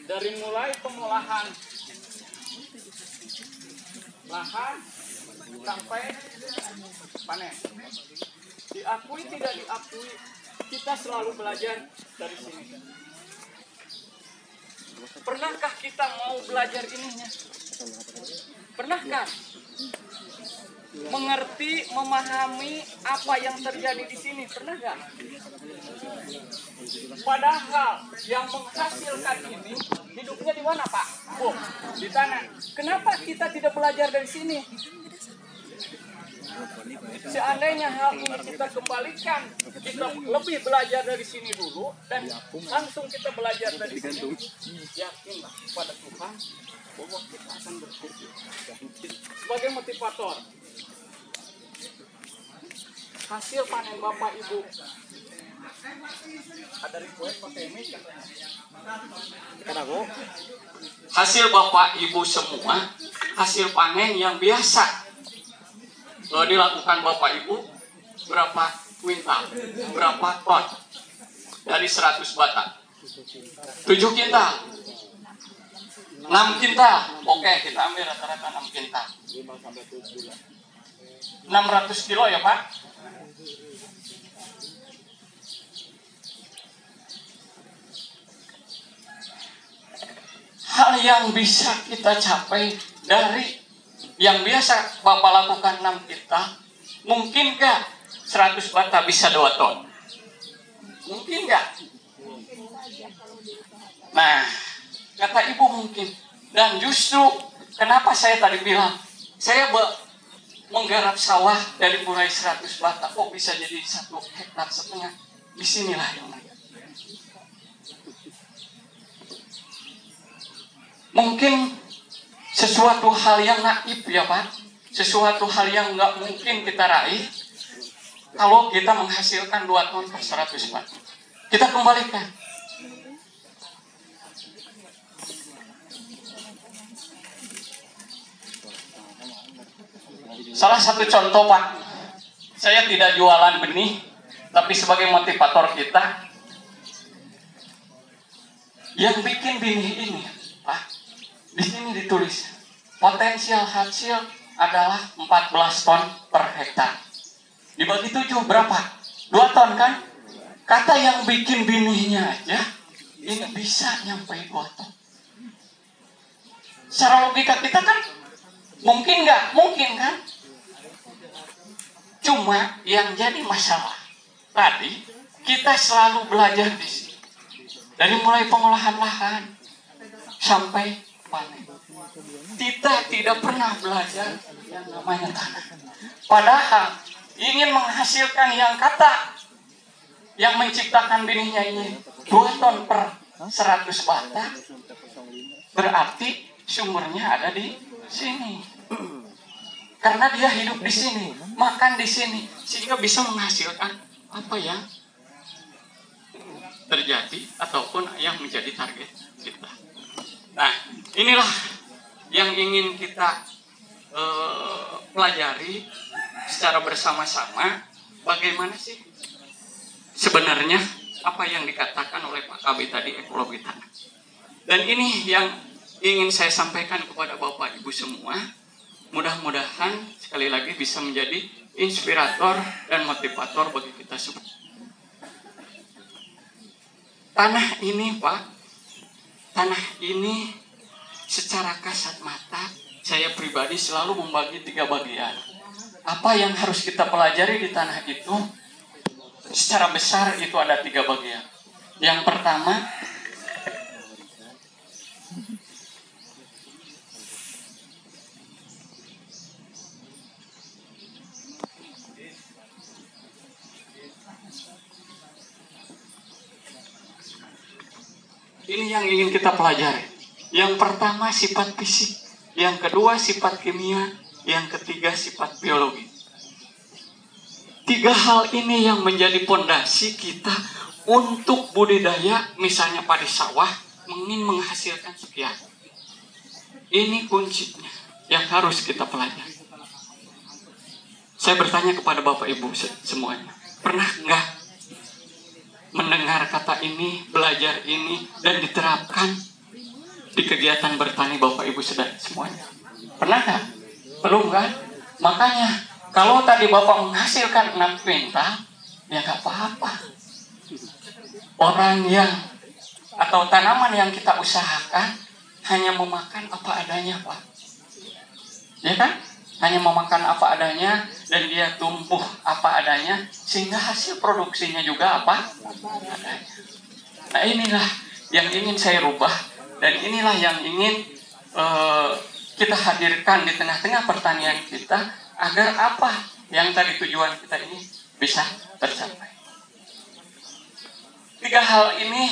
dari mulai pengolahan lahan sampai panen. Diakui tidak diakui, kita selalu belajar dari sini. Pernahkah kita mau belajar ininya? Pernahkah mengerti, memahami apa yang terjadi di sini? Pernah nggak? Padahal yang menghasilkan ini hidupnya di mana, Pak? Bu, di tanah. Kenapa kita tidak belajar dari sini? Seandainya hal ini kita kembalikan, kita lebih belajar dari sini dulu dan langsung kita belajar dari sini. Yakinlah kepada Tuhan bahwa kita akan bersyukur. Sebagai motivator, hasil panen Bapak Ibu. Ada request pakai mic katanya. Hasil Bapak Ibu semua, hasil panen yang biasa dilakukan Bapak Ibu, berapa kuintal, berapa ton dari 100 batang? 7 kintal, 6 kintal. Oke, kita ambil rata-rata 6 kintal. 600 kilo ya Pak? Hal yang bisa kita capai dari yang biasa Bapak lakukan 6 kintal, mungkin nggak 100 bata bisa 2 ton? Mungkin nggak? Nah, kata Ibu mungkin. Dan justru kenapa saya tadi bilang, saya menggarap sawah dari mulai 100 bata, kok bisa jadi 1,5 hektar. Disinilah yang mungkin sesuatu hal yang naif ya Pak, sesuatu hal yang nggak mungkin kita raih kalau kita menghasilkan 2 ton per 100 bata. Kita kembalikan. Salah satu contoh Pak, saya tidak jualan benih, tapi sebagai motivator kita, yang bikin benih ini Pak, di sini ditulis potensial hasil adalah 14 ton per hektar. Dibagi 7 berapa? 2 ton kan? Kata yang bikin benihnya aja ini bisa nyampe 2 ton. Secara logika kita kan mungkin nggak? Mungkin kan? Cuma yang jadi masalah tadi, kita selalu belajar di sini. Dari mulai pengolahan lahan sampai panen. Kita tidak pernah belajar yang namanya tanah. Padahal ingin menghasilkan yang kata, yang menciptakan benihnya ini 2 ton per 100 bata, berarti sumbernya ada di sini. Karena dia hidup di sini, makan di sini, sehingga bisa menghasilkan apa yang terjadi ataupun yang menjadi target kita. Nah, inilah yang ingin kita pelajari secara bersama-sama. Bagaimana sih sebenarnya apa yang dikatakan oleh Pak KB tadi, ekologi tanah. Dan ini yang ingin saya sampaikan kepada Bapak Ibu semua. Mudah-mudahan sekali lagi bisa menjadi inspirator dan motivator bagi kita semua. Tanah ini Pak, tanah ini secara kasat mata, saya pribadi selalu membagi 3 bagian. Apa yang harus kita pelajari di tanah itu? Secara besar itu ada 3 bagian. Yang pertama, ini yang ingin kita pelajari. Yang pertama sifat fisik, yang kedua sifat kimia, yang ketiga sifat biologi. 3 hal ini yang menjadi pondasi kita untuk budidaya, misalnya padi sawah, ingin menghasilkan sekian. Ini kuncinya yang harus kita pelajari. Saya bertanya kepada Bapak Ibu semuanya, pernah nggak mendengar kata ini, belajar ini, dan diterapkan? di kegiatan bertani Bapak Ibu Saudara semuanya? Pernah kan? Belum kan? Makanya kalau tadi Bapak menghasilkan 6 kuintal, ya nggak apa-apa. Orang yang atau tanaman yang kita usahakan hanya memakan apa adanya, Pak. Ya kan? Hanya memakan apa adanya dan dia tumbuh apa adanya sehingga hasil produksinya juga apa adanya. Nah, inilah yang ingin saya rubah dan inilah yang ingin kita hadirkan di tengah-tengah pertanian kita agar apa yang tadi tujuan kita ini bisa tercapai. 3 hal ini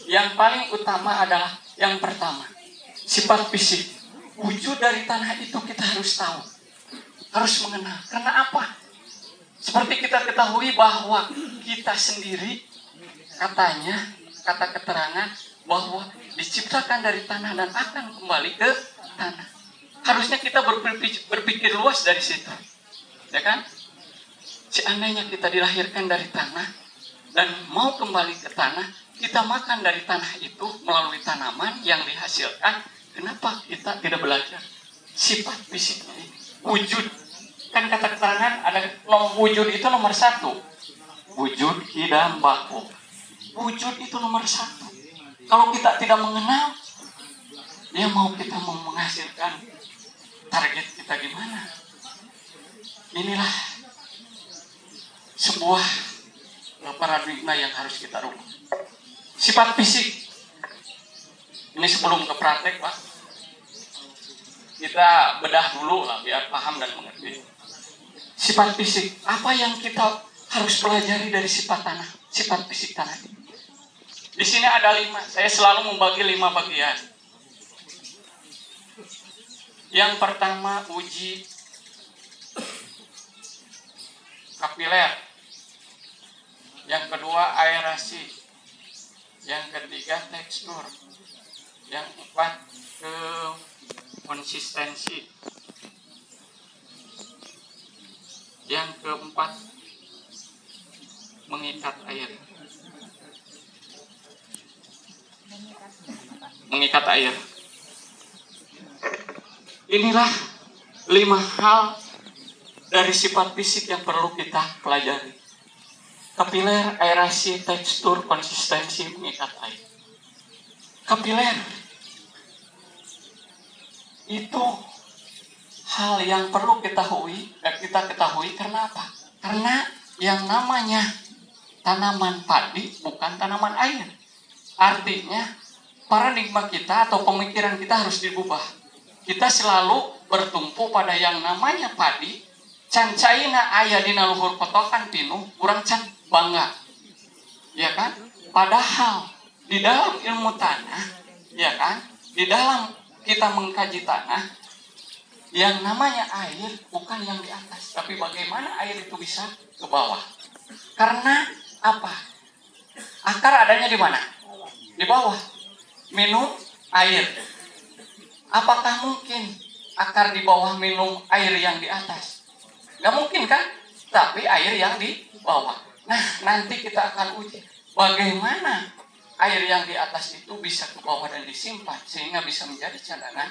yang paling utama adalah yang pertama, sifat fisik. Wujud dari tanah itu kita harus tahu, harus mengenal. Karena apa? Seperti kita ketahui bahwa kita sendiri katanya, kata keterangan bahwa diciptakan dari tanah dan akan kembali ke tanah. Harusnya kita berpikir luas dari situ, ya kan? Seandainya kita dilahirkan dari tanah dan mau kembali ke tanah, kita makan dari tanah itu melalui tanaman yang dihasilkan. Kenapa kita tidak belajar sifat fisiknya ini? Wujud. Kan kata keterangan ada wujud itu nomor 1. Wujud, hidam, baku. Wujud itu nomor 1. Kalau kita tidak mengenal, dia mau kita mau menghasilkan target kita gimana? Inilah sebuah paradigma yang harus kita rubah. Sifat fisik. Ini sebelum ke praktek, Pak. Kita bedah dulu lah biar paham dan mengerti. Sifat fisik. Apa yang kita harus pelajari dari sifat tanah, sifat fisik tanah? Di sini ada 5. Saya selalu membagi 5 bagian. Yang pertama uji kapiler. Yang kedua aerasi. Yang ketiga tekstur. Yang keempat konsistensi. Yang keempat mengikat air. Mengikat air. Inilah 5 hal dari sifat fisik yang perlu kita pelajari. Kapiler, aerasi, tekstur, konsistensi, mengikat air. Kapiler itu hal yang perlu kita ketahui karena apa? Karena yang namanya tanaman padi bukan tanaman air. Artinya paradigma kita atau pemikiran kita harus diubah. Kita selalu bertumpu pada yang namanya padi. Can caina aya dina luhur potokan pinuh, urang can bangga. Ya kan? Padahal di dalam ilmu tanah, ya kan? Di dalam kita mengkaji tanah, yang namanya air bukan yang di atas, tapi bagaimana air itu bisa ke bawah. Karena apa? Akar adanya di mana? Di bawah. Minum air. Apakah mungkin akar di bawah minum air yang di atas? Gak mungkin kan? Tapi air yang di bawah. Nah, nanti kita akan uji bagaimana air yang di atas itu bisa ke bawah dan disimpan sehingga bisa menjadi cadangan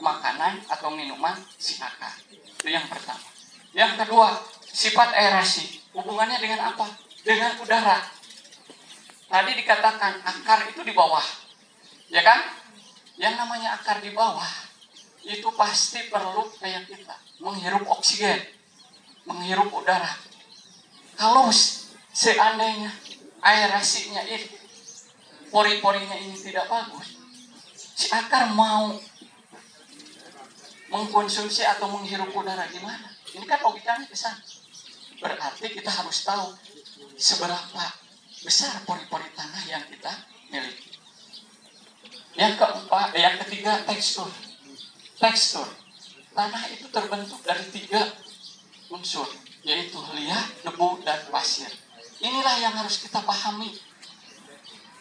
makanan atau minuman si akar. Itu yang pertama. Yang kedua, sifat aerasi. Hubungannya dengan apa? Dengan udara. Tadi dikatakan akar itu di bawah. Ya kan? Yang namanya akar di bawah itu pasti perlu kayak kita menghirup oksigen, menghirup udara. Kalau seandainya aerasinya ini, pori-porinya ini tidak bagus, si akar mau mengkonsumsi atau menghirup udara gimana? Ini kan logikanya ke sana. Berarti kita harus tahu seberapa besar pori-pori tanah yang kita miliki. Yang ketiga tekstur. Tekstur. Tanah itu terbentuk dari 3 unsur, yaitu liat, debu, dan pasir. Inilah yang harus kita pahami.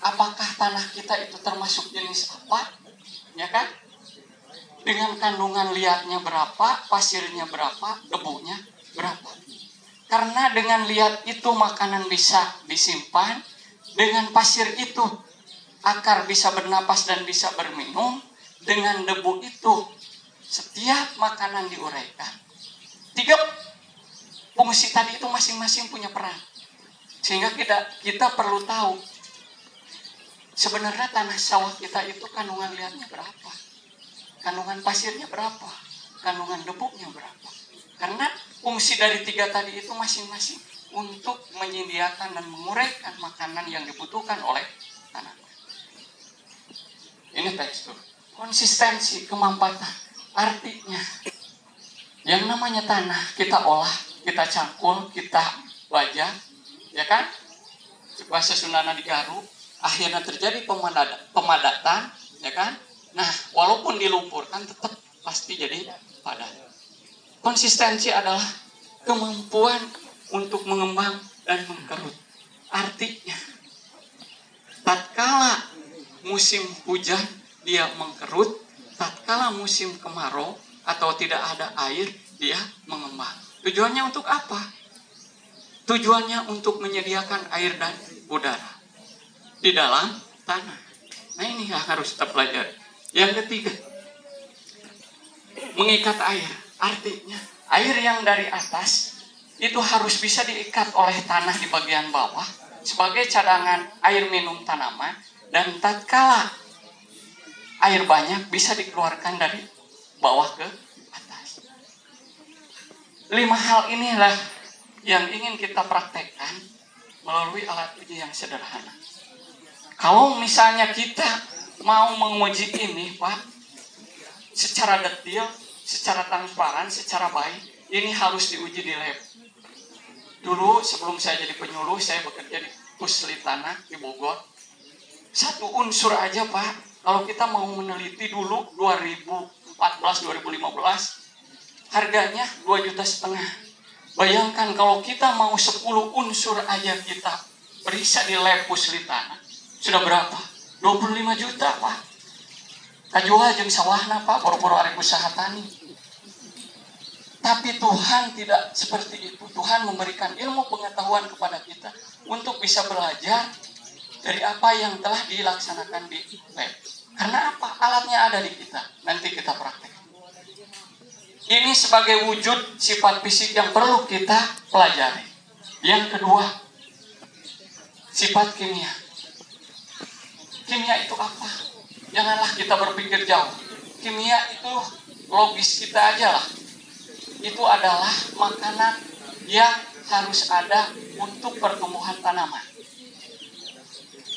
Apakah tanah kita itu termasuk jenis apa? Ya kan? Dengan kandungan liatnya berapa, pasirnya berapa, debunya berapa. Karena dengan liat itu makanan bisa disimpan, dengan pasir itu akar bisa bernapas dan bisa berminum, dengan debu itu setiap makanan diuraikan. 3 fungsi tadi itu masing-masing punya peran. Sehingga kita perlu tahu sebenarnya tanah sawah kita itu kandungan liatnya berapa, kandungan pasirnya berapa, kandungan debunya berapa. Karena fungsi dari 3 tadi itu masing-masing untuk menyediakan dan menguraikan makanan yang dibutuhkan oleh tanah. Ini tekstur. Konsistensi, kemampatan. Artinya, yang namanya tanah kita olah, kita cangkul, kita bajak, ya kan? Bahasa Sundana digaruk, akhirnya terjadi pemadatan, ya kan? Nah, walaupun dilumpurkan tetap pasti jadi padat. Konsistensi adalah kemampuan untuk mengembang dan mengkerut. Artinya, tatkala musim hujan dia mengkerut, tatkala musim kemarau atau tidak ada air dia mengembang. Tujuannya untuk apa? Tujuannya untuk menyediakan air dan udara di dalam tanah. Nah, ini yang harus kita pelajari. Yang ketiga, mengikat air. Artinya, air yang dari atas itu harus bisa diikat oleh tanah di bagian bawah sebagai cadangan air minum tanaman, dan tatkala air banyak bisa dikeluarkan dari bawah ke atas. 5 hal inilah yang ingin kita praktekkan melalui alat uji yang sederhana. Kalau misalnya kita mau menguji ini, Pak, secara detail, secara transparan, secara baik, ini harus diuji di lab. Dulu sebelum saya jadi penyuluh, saya bekerja di Puslitana di Bogor. 1 unsur aja, Pak, kalau kita mau meneliti dulu 2014-2015, harganya 2,5 juta. Bayangkan kalau kita mau 10 unsur aja kita periksa di lab Puslitana, sudah berapa? 25 juta, Pak. Kajual jeung sawahna, Pak, boro-boro arek usaha tani. Tapi Tuhan tidak seperti itu. Tuhan memberikan ilmu pengetahuan kepada kita untuk bisa belajar dari apa yang telah dilaksanakan di lab. Karena apa? Alatnya ada di kita. Nanti kita praktek. Ini sebagai wujud sifat fisik yang perlu kita pelajari. Yang kedua, sifat kimia. Kimia itu apa? Janganlah kita berpikir jauh. Kimia itu logis kita aja lah. Itu adalah makanan yang harus ada untuk pertumbuhan tanaman.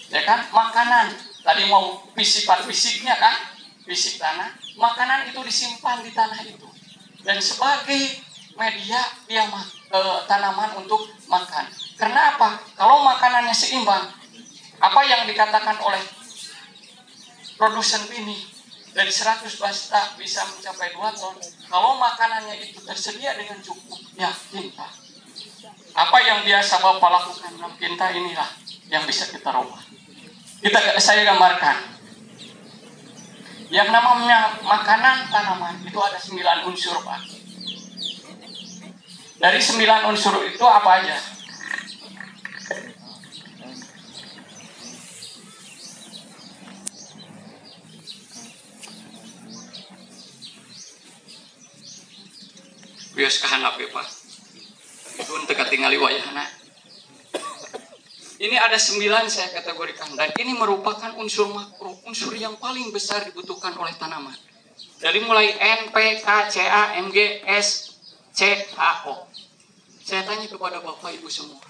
Ya kan? Makanan. Tadi mau sifat fisiknya kan? Fisik tanah. Makanan itu disimpan di tanah itu. Dan sebagai media dia tanaman untuk makan. Karena apa? Kalau makanannya seimbang, apa yang dikatakan oleh produsen ini, dari 100 basta bisa mencapai 2 ton. Kalau makanannya itu tersedia dengan cukup, yakin, Pak. Apa yang biasa Bapak lakukan dalam kita inilah yang bisa kita rubah. Saya gambarkan. Yang namanya makanan tanaman itu ada 9 unsur, Pak. Dari 9 unsur itu apa aja? Bios kahandap ya, Pak. Itu untuk ketinggali wayahna. Ini ada 9 saya kategorikan. Dan ini merupakan unsur makro. Unsur yang paling besar dibutuhkan oleh tanaman. Dari mulai N, P, K, C, A, M, G, S, C, H, O. Saya tanya kepada Bapak Ibu semua.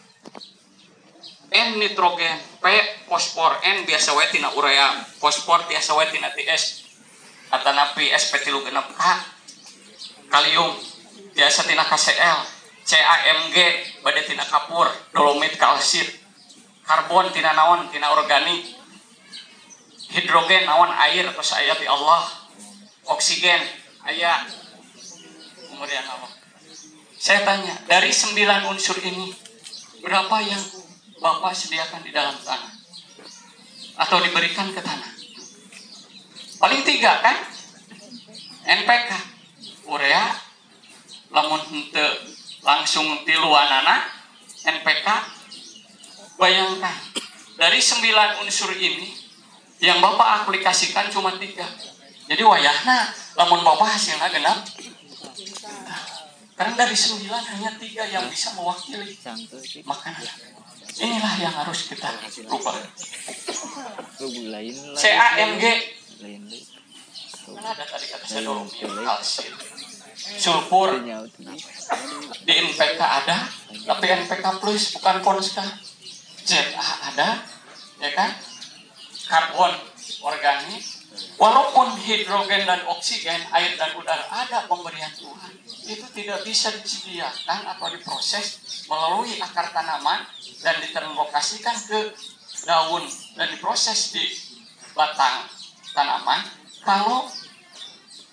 N nitrogen, P fosfor, N biasa wae tina urea, fosfor biasa wae tina TS. Atanapi SP3 genep K. Kalium biasa tina KCl, CaMg bade tina kapur, dolomit kalsit, karbon tina naon tina organik, hidrogen naon air atau aya ti Allah, oksigen aya, kemudian apa? Saya tanya, dari 9 unsur ini berapa yang Bapak sediakan di dalam tanah atau diberikan ke tanah? Paling 3 kan? NPK, urea, lamun henteu langsung tiluanana NPK. Bayangkan dari 9 unsur ini Yang Bapak aplikasikan cuma 3. Jadi wayahna lamun Bapak hasilnya genap. Karena dari 9 hanya 3 yang bisa mewakili makanan. Inilah yang harus kita rubah. CAMG. Mana ada tadi kata saya dolomit, kalsium, sulfur. Di NPK ada, tapi NPK plus bukan Ponska. ZA ada, ya kan? Karbon organik. Walaupun hidrogen dan oksigen, air dan udara ada pemberian Tuhan, itu tidak bisa disediakan atau diproses melalui akar tanaman dan ditermolokasikan ke daun dan diproses di batang tanaman kalau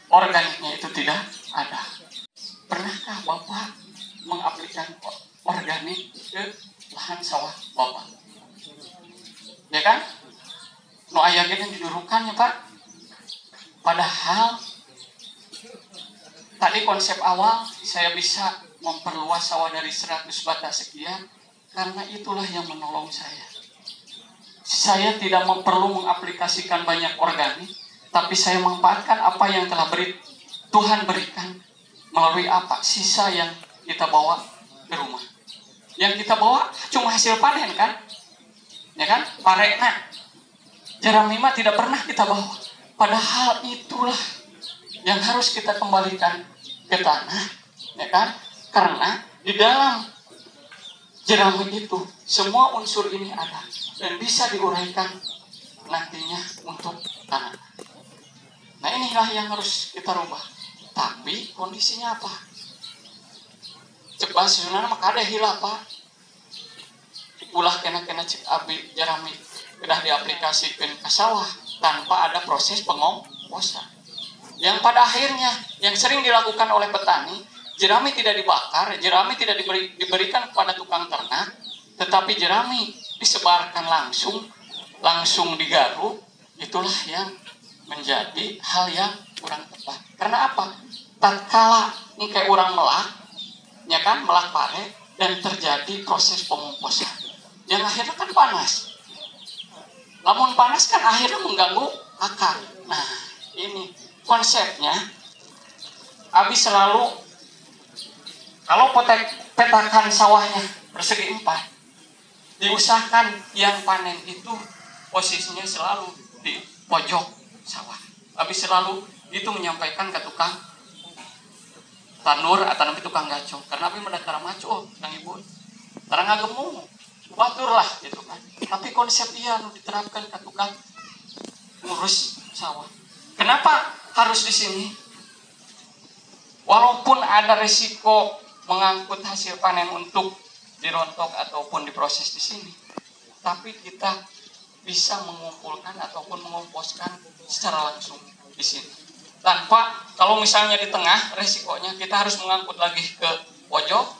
organiknya itu tidak ada. Pernahkah Bapak mengaplikasikan organik ke lahan sawah Bapak? Ya kan? No ayahnya didurukan ya Pak. Padahal tadi konsep awal saya bisa memperluas sawah dari 100 bata sekian karena itulah yang menolong saya. Saya tidak perlu mengaplikasikan banyak organik, tapi saya memanfaatkan apa yang telah Tuhan berikan melalui apa? Sisa yang kita bawa ke rumah. Yang kita bawa cuma hasil panen kan? Ya kan? Parena. Jerami mah tidak pernah kita bawa. Padahal itulah yang harus kita kembalikan ke tanah, ya kan? Karena di dalam jerami itu semua unsur ini ada dan bisa diuraikan nantinya untuk tanah. Nah inilah yang harus kita rubah. Tapi kondisinya apa? Coba sebenarnya maka ada hilang Pak. Ulah kena cek abi jerami sudah diaplikasikan ke sawah tanpa ada proses pengomposan. Yang pada akhirnya yang sering dilakukan oleh petani, jerami tidak dibakar, jerami tidak diberikan kepada tukang ternak, tetapi jerami disebarkan langsung digaruk. Itulah yang menjadi hal yang kurang tepat. Karena apa? Tatkala engke orang melak, ya kan, melak pare dan terjadi proses pengomposan. Yang akhirnya kan panas. Namun panas kan akhirnya mengganggu akar. Nah, ini konsepnya. Abi selalu kalau petakan sawahnya persegi 4, diusahakan yang panen itu posisinya selalu di pojok sawah. Abi selalu itu menyampaikan ke tukang tandur atau nanti tukang gaco. Karena abi mendatara maco, kang ibu. Tarang ngagemu, batur lah gitu kan. Tapi konsep iya diterapkan ke tukang ngurus sawah. Kenapa harus di sini? Walaupun ada resiko mengangkut hasil panen untuk dirontok ataupun diproses di sini, tapi kita bisa mengumpulkan ataupun mengomposkan secara langsung di sini. Tanpa kalau misalnya di tengah resikonya kita harus mengangkut lagi ke pojok.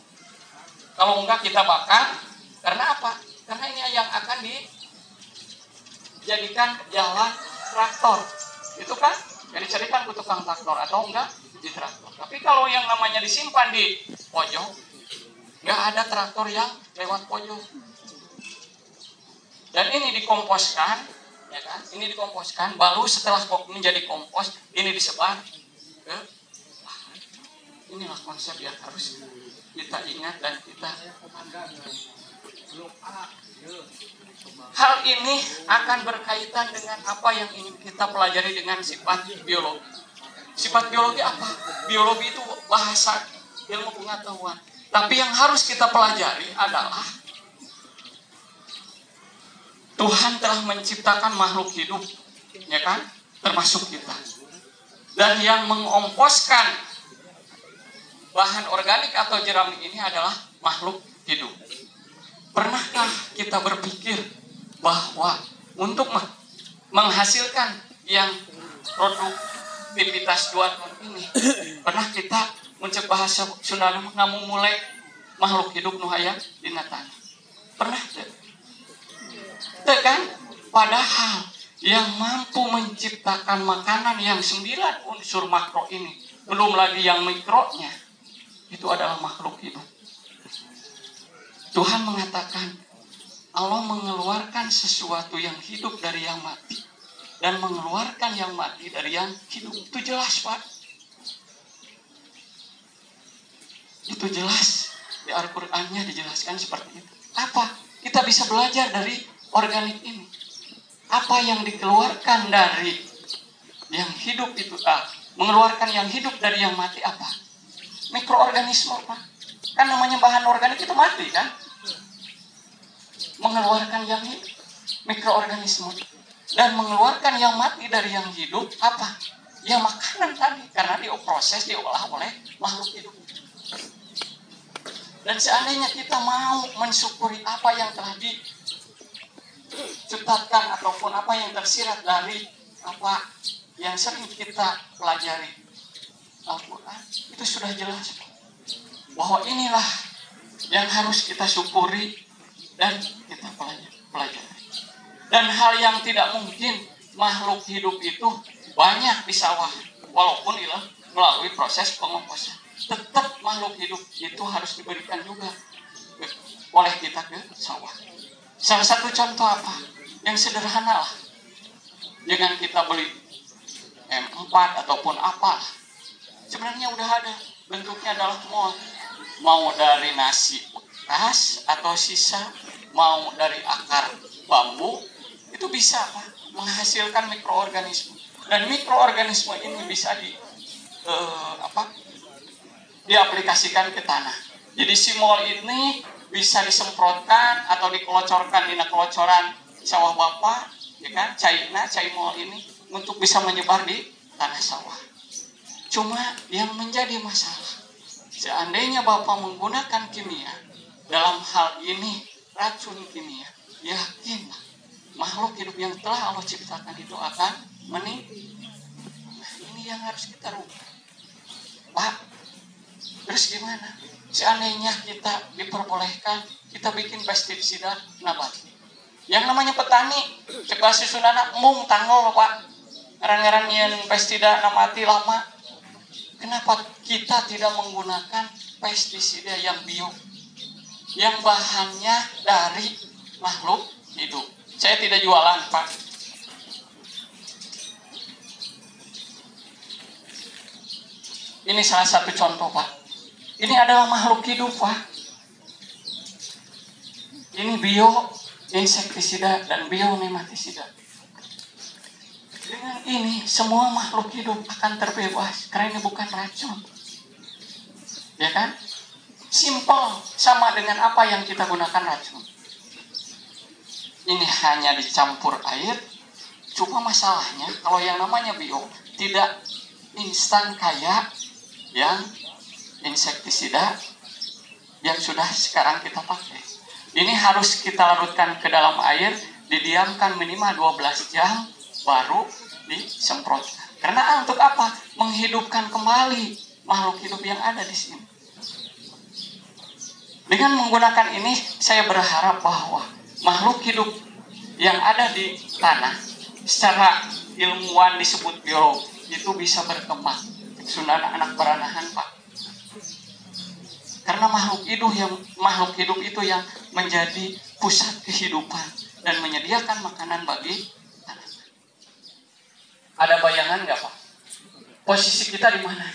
Kalau enggak kita bakar. Karena apa? Karena ini yang akan dijadikan jalan traktor. Itu kan yang dicarikan ke tukang traktor atau enggak di traktor. Tapi kalau yang namanya disimpan di pojok, enggak ada traktor yang lewat pojok. Dan ini dikomposkan, ya kan? Ini dikomposkan, baru setelah menjadi kompos, ini disebar ke lahan. Inilah konsep yang harus kita ingat dan kita hal ini akan berkaitan dengan apa yang ingin kita pelajari dengan sifat biologi. Sifat biologi apa? Biologi itu bahasa ilmu pengetahuan. Tapi yang harus kita pelajari adalah Tuhan telah menciptakan makhluk hidup, ya kan? Termasuk kita. Dan yang mengomposkan bahan organik atau jerami ini adalah makhluk hidup. Pernahkah kita berpikir bahwa untuk menghasilkan yang produktivitas 2 ton ini, pernah kita mencek bahasa Sunda ngamu mulai makhluk hidup nu aya dina tanah? Pernah teu? Teu kan? Padahal yang mampu menciptakan makanan yang 9 unsur makro ini, belum lagi yang mikronya, itu adalah makhluk hidup. Tuhan mengatakan Allah mengeluarkan sesuatu yang hidup dari yang mati. dan mengeluarkan yang mati dari yang hidup. Itu jelas, Pak. Itu jelas. Di Al-Qur'annya dijelaskan seperti itu. Apa? Kita bisa belajar dari organik ini. Apa yang dikeluarkan dari yang hidup itu, mengeluarkan yang hidup dari yang mati apa? Mikroorganisme, Pak. Kan namanya bahan organik itu mati, kan? Mengeluarkan yang hidup, mikroorganisme. Dan mengeluarkan yang mati dari yang hidup apa? Ya makanan tadi, karena diproses, diolah oleh makhluk hidup. Dan seandainya kita mau mensyukuri apa yang telah diciptakan ataupun apa yang tersirat dari apa yang sering kita pelajari Al-Quran, itu sudah jelas bahwa inilah yang harus kita syukuri dan kita pelajari. Dan hal yang tidak mungkin makhluk hidup itu banyak di sawah, walaupun melalui proses pengomposan. Tetap makhluk hidup itu harus diberikan juga oleh kita ke sawah. Salah satu contoh apa? Yang sederhana lah. Jangan kita beli M4 ataupun apa. Sebenarnya udah ada. Bentuknya adalah mold. Mau dari nasi bekas atau sisa, mau dari akar bambu, itu bisa Pak, menghasilkan mikroorganisme. Dan mikroorganisme ini bisa diaplikasikan ke tanah. Jadi si mold ini bisa disemprotkan atau dikelocorkan di kelocoran sawah Bapak, ya kan? Cai mold ini untuk bisa menyebar di tanah sawah. Cuma yang menjadi masalah, seandainya Bapak menggunakan kimia, dalam hal ini racun kimia, yakinlah makhluk hidup yang telah Allah ciptakan itu akan meninggal. Nah, ini yang harus kita rubah, Pak. Terus gimana? Seandainya kita diperbolehkan, kita bikin pestisida nabati. Yang namanya petani, coba susunana mung tanggal Pak, ngarang-ngarang yang pestisida nabati lama. Kenapa kita tidak menggunakan pestisida yang bio, yang bahannya dari makhluk hidup? Saya tidak jualan, Pak. Ini salah satu contoh, Pak. Ini adalah makhluk hidup, Pak. Ini bio insektisida dan bio nematisida. Dengan ini semua makhluk hidup akan terbebas karena ini bukan racun. Ya kan? Simpel, sama dengan apa yang kita gunakan racun. Ini hanya dicampur air. Cuma masalahnya kalau yang namanya bio tidak instan kayak yang insektisida yang sudah sekarang kita pakai. Ini harus kita larutkan ke dalam air, didiamkan minimal 12 jam, baru disemprotkan. Karena untuk apa? Menghidupkan kembali makhluk hidup yang ada di sini. Dengan menggunakan ini, saya berharap bahwa makhluk hidup yang ada di tanah, secara ilmuwan disebut biolog, itu bisa berkembang. Sudah anak beranahan, Pak. Karena makhluk hidup itu yang menjadi pusat kehidupan dan menyediakan makanan bagi tanaman. Ada bayangan nggak, Pak? Posisi kita di mana?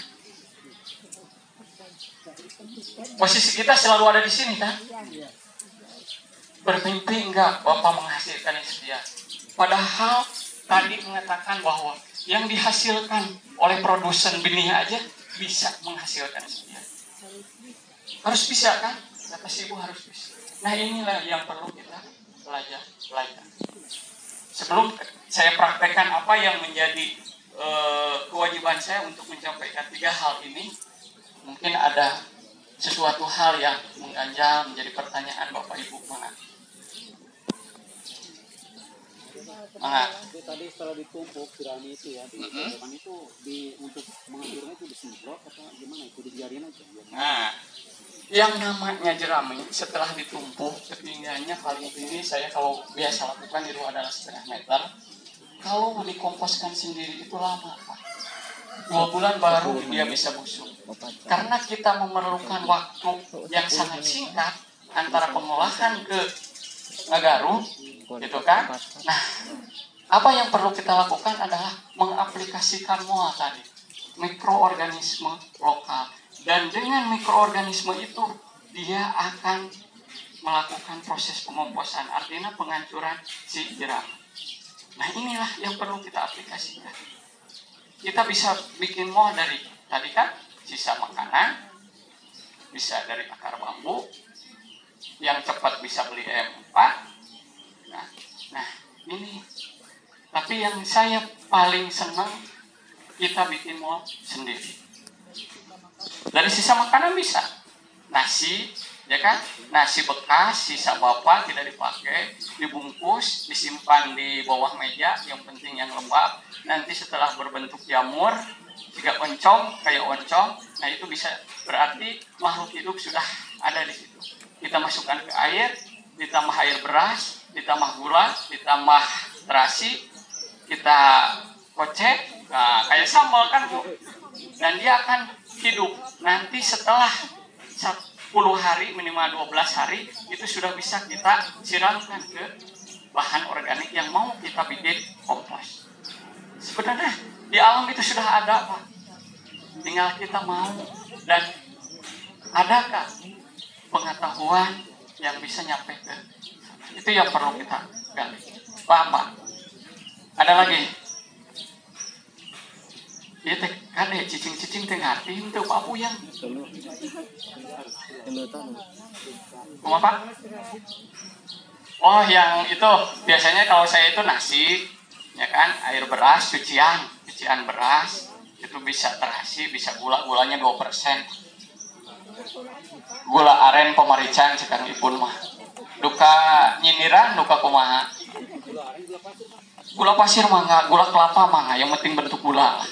Posisi kita selalu ada di sini, kan? Bermimpi enggak Bapak menghasilkan yang sedia? Padahal tadi mengatakan bahwa yang dihasilkan oleh produsen benih aja bisa menghasilkan sedia. Harus bisa, kan? Kata si ibu harus bisa. Nah, inilah yang perlu kita belajar. Sebelum saya praktekkan apa yang menjadi kewajiban saya untuk menyampaikan 3 hal ini, mungkin ada sesuatu hal yang mengganjal menjadi pertanyaan Bapak Ibu. Itu tadi setelah ditumpuk jerami itu ya, kan itu untuk mengaturnya itu disemprot atau gimana? Itu dibiarin aja. Nah, yang namanya jerami setelah ditumpuk ketinggiannya paling tinggi saya kalau biasa lakukan itu adalah 1,5 meter. Kalau dikomposkan sendiri itu lama, Pak. 2 bulan baru dia bisa busuk. Karena kita memerlukan waktu yang sangat singkat antara pengolahan ke garung, gitu kan? Nah, Apa yang perlu kita lakukan adalah mengaplikasikan MOL tadi, mikroorganisme lokal. Dan dengan mikroorganisme itu dia akan melakukan proses pengomposan, artinya penghancuran si jerami. Nah inilah yang perlu kita aplikasikan. Kita bisa bikin MOL dari tadi kan sisa makanan, bisa dari akar bambu, yang cepat bisa beli M4. Nah ini. Tapi yang saya paling senang kita bikin MOL sendiri. Dari sisa makanan bisa nasi, ya kan? Nasi bekas, sisa bapak tidak dipakai, dibungkus, disimpan di bawah meja, yang penting yang lembab. Nanti setelah berbentuk jamur, jika oncom, kayak oncom, nah itu bisa berarti makhluk hidup sudah ada di situ. Kita masukkan ke air, ditambah air beras, ditambah gula, ditambah terasi, kita kocek, nah, kayak sambal kan Bu. Dan dia akan hidup. Nanti setelah 10 hari, minimal 12 hari, itu sudah bisa kita siramkan ke bahan organik yang mau kita bikin kompos. Sebenarnya di alam itu sudah ada Pak. Tinggal kita mau dan adakah pengetahuan yang bisa nyampe ke itu yang perlu kita gali. Paham Pak? Ada lagi? Ya teh kade cicing-cicing teh ngarti itu Pak Puyang. Kuma Pak? Oh yang itu biasanya kalau saya itu nasi, ya kan, air beras, cucian beras, itu bisa terasi, bisa gulanya 2%. Gula aren pemarican sekarang ipun mah. Duka nyindiran, duka kumaha. Gula pasir mah enggak, gula kelapa mah enggak, yang penting bentuk gula.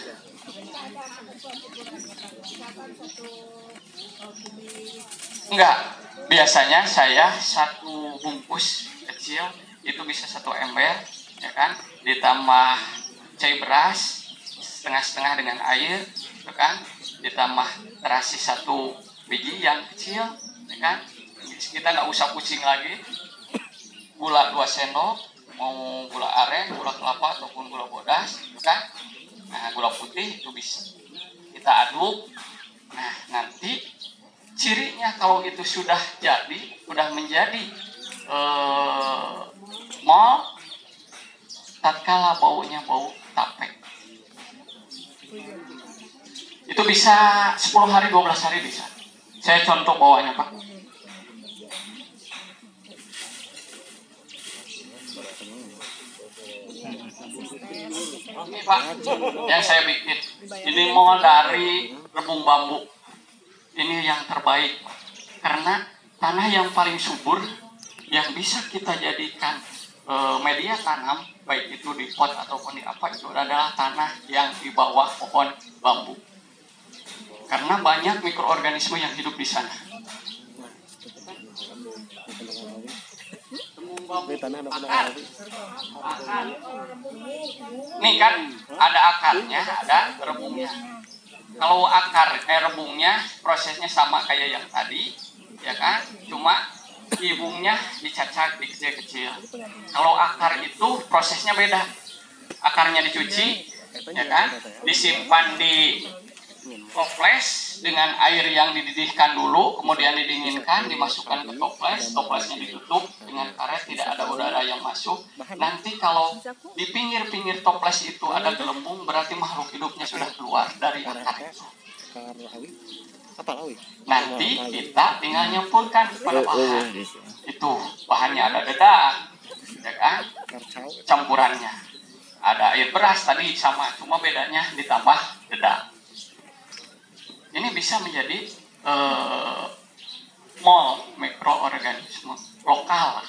Enggak, biasanya saya satu bungkus kecil itu bisa 1 ember, ya kan, ditambah cai beras setengah-setengah dengan air, ya kan, ditambah terasi 1 biji yang kecil, ya kan, kita nggak usah pusing lagi, gula 2 sendok, mau gula aren, gula kelapa ataupun gula bodas, ya kan, nah gula putih itu bisa kita aduk. Nah nanti cirinya kalau itu sudah jadi, sudah menjadi MOL, tatkala baunya bau tape, itu bisa 10 hari 12 hari bisa. Saya contoh bawahnya Pak. Ini Pak yang saya bikin, ini MOL dari rebung bambu. Ini yang terbaik Pak. Karena tanah yang paling subur yang bisa kita jadikan media tanam, baik itu di pot ataupun di apa, itu adalah tanah yang di bawah pohon bambu. Karena banyak mikroorganisme yang hidup di sana. Akar. Nih kan ada akarnya, ada rebungnya. Kalau akar rebungnya prosesnya sama kayak yang tadi, ya kan? Cuma ibungnya dicacak dikecil-kecil. Kalau akar itu prosesnya beda. Akarnya dicuci, ya kan? Disimpan di toples dengan air yang dididihkan dulu, kemudian didinginkan, dimasukkan ke toples, toplesnya ditutup dengan karet, tidak ada udara yang masuk. Nanti kalau di pinggir-pinggir toples itu ada gelembung, berarti makhluk hidupnya sudah keluar dari akar itu. Nanti kita tinggal nyempurkan pada bahan. Itu bahannya ada dedak, ya kan? Campurannya ada air beras tadi sama, cuma bedanya ditambah dedak. Ini bisa menjadi MOL, mikroorganisme lokal.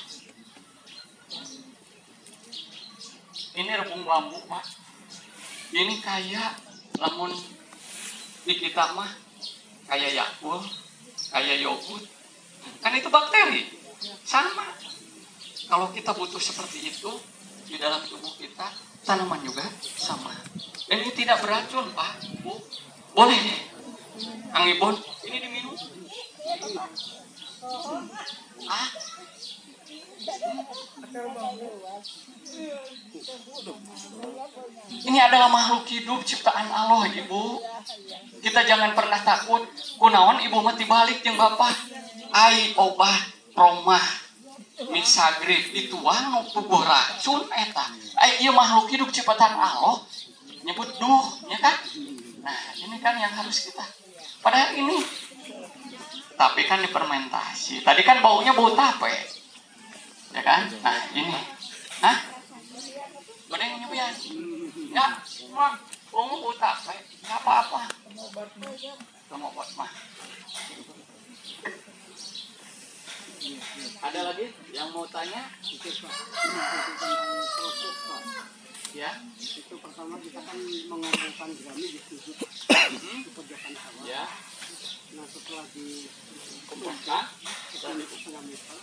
Ini rebung bambu Pak. Ini kayak lamun di kita mah kayak Yakult, kayak yogurt. Kan itu bakteri. Sama. Kalau kita butuh seperti itu di dalam tubuh kita, tanaman juga sama. Dan ini tidak beracun Pak, Bu. Boleh nih. Kang Ibon, ini diminum. Ah, Ini adalah makhluk hidup ciptaan Allah, Ibu. Kita jangan pernah takut. Kunaon Ibu mati balik jeung Bapak. Ai obat promah misagrib itu anu puguh racun eta. Ai ieu makhluk hidup ciptaan Allah. Nyebut duh, ya kan? Nah, ini kan yang harus kita. Padahal ini tapi kan dipermentasi. Tadi kan baunya bau tape. Ya kan? Nah, ini. Hah? Godeng nyobian. Ya, mah bau tape. Enggak apa-apa. Kamu buat mah. Ada lagi yang mau tanya? Ya, Itu pertama kita kan mengumpulkan jerami di situ pojokan sawah. ya. Nah setelah Kumpulkan. kita setengah meter,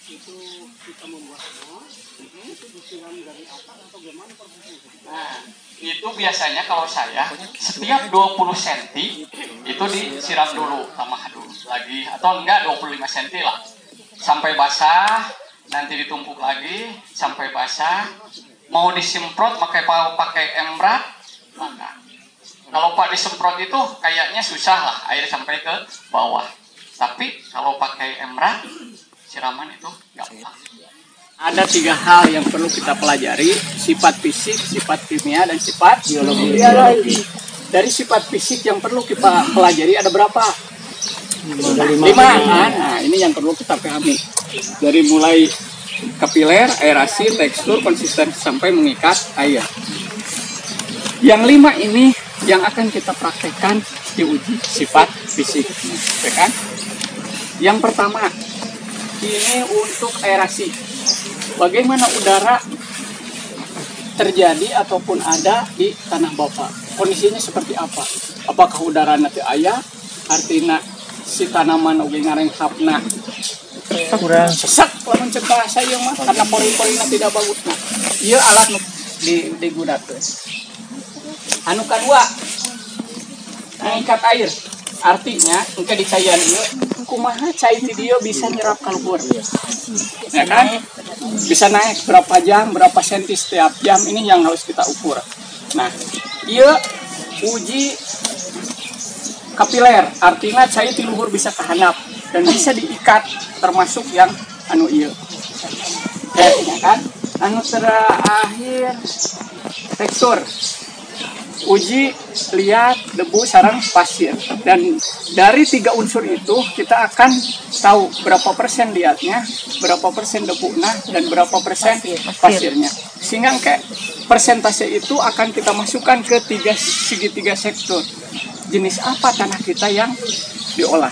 itu kita membuatnya, itu disiram dari atas atau gimana prosesnya? Nah, itu biasanya kalau saya setiap 20 cm itu disiram dulu tambah dulu lagi atau enggak 25 cm lah sampai basah, nanti ditumpuk lagi sampai basah. Mau disemprot pakai embrat, maka kalau Pak disemprot itu kayaknya susah lah air sampai ke bawah. Tapi kalau pakai embrat siraman itu gampang. Ada 3 hal yang perlu kita pelajari: sifat fisik, sifat kimia, dan sifat biologi. Dari sifat fisik yang perlu kita pelajari ada berapa? 5. Nah, ini yang perlu kita pahami. Dari mulai kapiler, aerasi, tekstur, konsistensi sampai mengikat air. Yang 5 ini yang akan kita praktekkan diuji sifat fisik, ya kan? Yang pertama, ini untuk aerasi. Bagaimana udara terjadi ataupun ada di tanah Bapak? Kondisinya seperti apa? Apakah udara nanti aya? Artinya si tanaman oge ngarenghapna kurang sesak lamun cek bahasa ieu mah karena pori-porina tidak bagus. Nah, ieu alat nu digunakeun. Anu kadua, mengikat air. Artinya engke di caian ieu kumaha cai ti dieu bisa nyerap ka luhur. Ya kan? Bisa naik berapa jam, berapa senti setiap jam, ini yang harus kita ukur. Nah, ieu uji kapiler, artinya cai ti luhur bisa kahandap dan bisa diikat, termasuk yang anu ieu. Ya kan? Anu terakhir tekstur. Uji lihat debu sarang pasir, dan dari 3 unsur itu kita akan tahu berapa persen liatnya, berapa persen debunya, dan berapa persen pasirnya. Sehingga kayak persentase itu akan kita masukkan ke segitiga sektor. Jenis apa tanah kita yang diolah.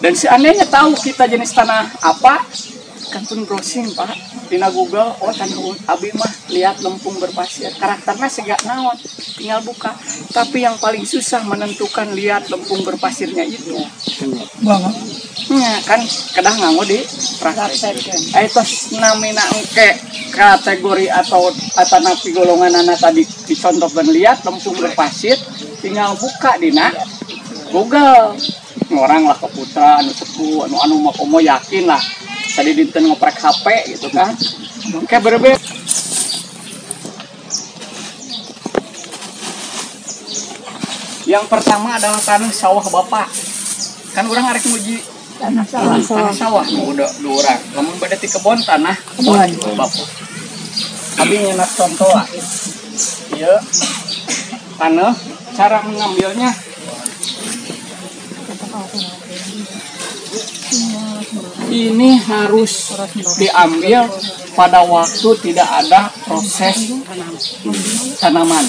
Dan seandainya tahu kita jenis tanah apa, kantun browsing Pak dina Google, oh tanah abi mah lihat lempung berpasir, karakternya segak naon, tinggal buka. Tapi yang paling susah menentukan lihat lempung berpasirnya itu banget. Ya kan kadang nganggo di praktek. Itu namina engke kategori atau napi golongan anak tadi dicontohkan lihat lempung berpasir, tinggal buka dina Google. Orang lah keputra anu sepuh anu mau yakin lah tadi dinten ngoprek HP gitu kan. Oke, berbeda. Yang pertama adalah tanah sawah Bapak. Kan orang arek nguji tanah sawah udah 2 orang. Lamun beda ti kebon tanah kebon Bapak. Abi nyenak contoh lah. Ieu tanah cara mengambilnya ini harus diambil pada waktu tidak ada proses tanaman.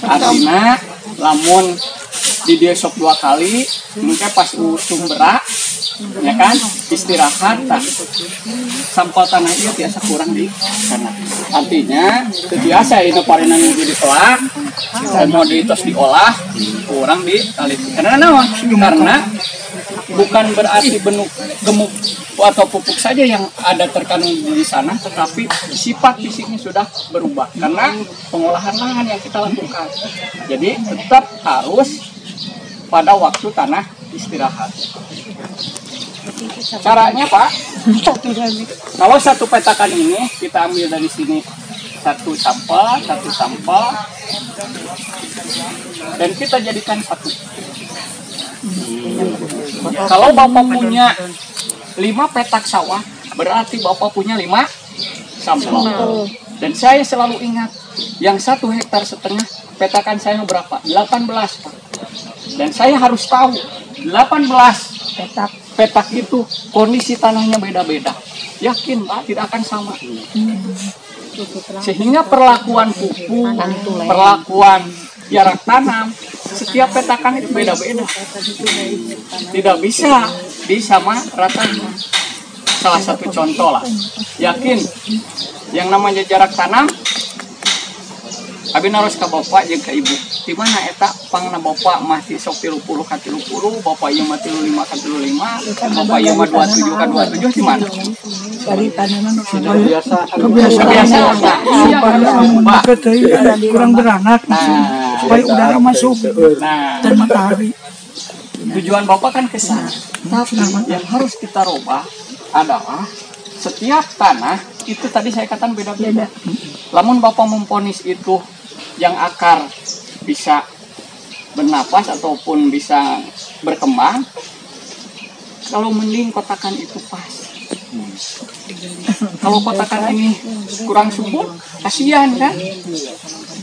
Artinya lamun didiesok 2 kali, mungkin pas usung berak, ya kan, istirahat, tak. Sampel tanah itu biasa kurang di sana. Artinya, biasa ini parinan yang ditolak, dan mau terus diolah, kurang di kali. Karena bukan berarti gemuk atau pupuk saja yang ada terkandung di sana, tetapi sifat fisiknya sudah berubah karena pengolahan lahan yang kita lakukan. Jadi tetap harus pada waktu tanah istirahat. Caranya Pak, Kalau satu petakan ini kita ambil dari sini satu sampel, dan kita jadikan satu. Kalau Bapak punya 5 petak sawah, berarti Bapak punya 5 sampel. Dan saya selalu ingat, yang 1,5 hektar petakan saya berapa? 18, Pak. Dan saya harus tahu 18 petak itu kondisi tanahnya beda-beda. Yakin Pak, tidak akan sama. Sehingga perlakuan pupuk, perlakuan jarak tanam, setiap petakan itu beda-beda. Tidak bisa disamaratakan. Salah satu contoh lah. Yakin yang namanya jarak tanam, abi naros ka bapak jeung ka ibu. Di mana eta pangna bapak masih sok 30 ka 30, bapak ieu mah 35 ka 35, bapak ieu mah 27 ka 27 di mana? Dari tanaman Kebiasaan. kurang beranak supaya udara masuk dan matahari. Tujuan bapak kan ke sana. Tapi yang harus kita rubah adalah setiap tanah itu tadi saya katakan beda-beda. Lamun bapak memponis itu yang akar bisa bernapas ataupun bisa berkembang, kalau mending kotakan itu pas. Kalau kotakan ini kurang subur, kasihan kan?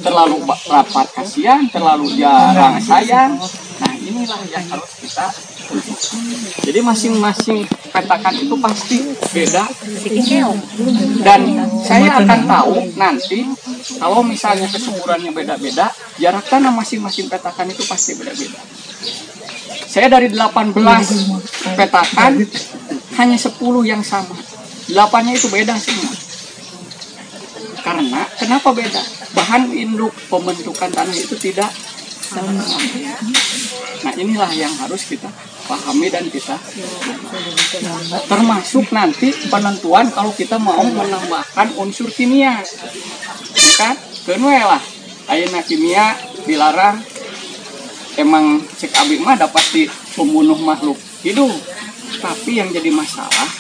Terlalu rapat kasihan, terlalu jarang sayang. Nah inilah yang harus kita tunjukkan. Jadi masing-masing petakan itu pasti beda. Dan saya akan tahu nanti kalau misalnya kesuburannya beda-beda, jarak tanam masing-masing petakan itu pasti beda-beda. Saya dari 18 petakan hanya 10 yang sama. 8-nya itu beda semua. Karena kenapa beda? Bahan induk pembentukan tanah itu tidak sama. Nah inilah yang harus kita pahami dan kita termasuk nanti penentuan kalau kita mau menambahkan unsur kimia. Kan? Kenwe lah. Ayeuna kimia dilarang. Emang cek abi mah dapat pasti pembunuh makhluk hidup. Tapi yang jadi masalah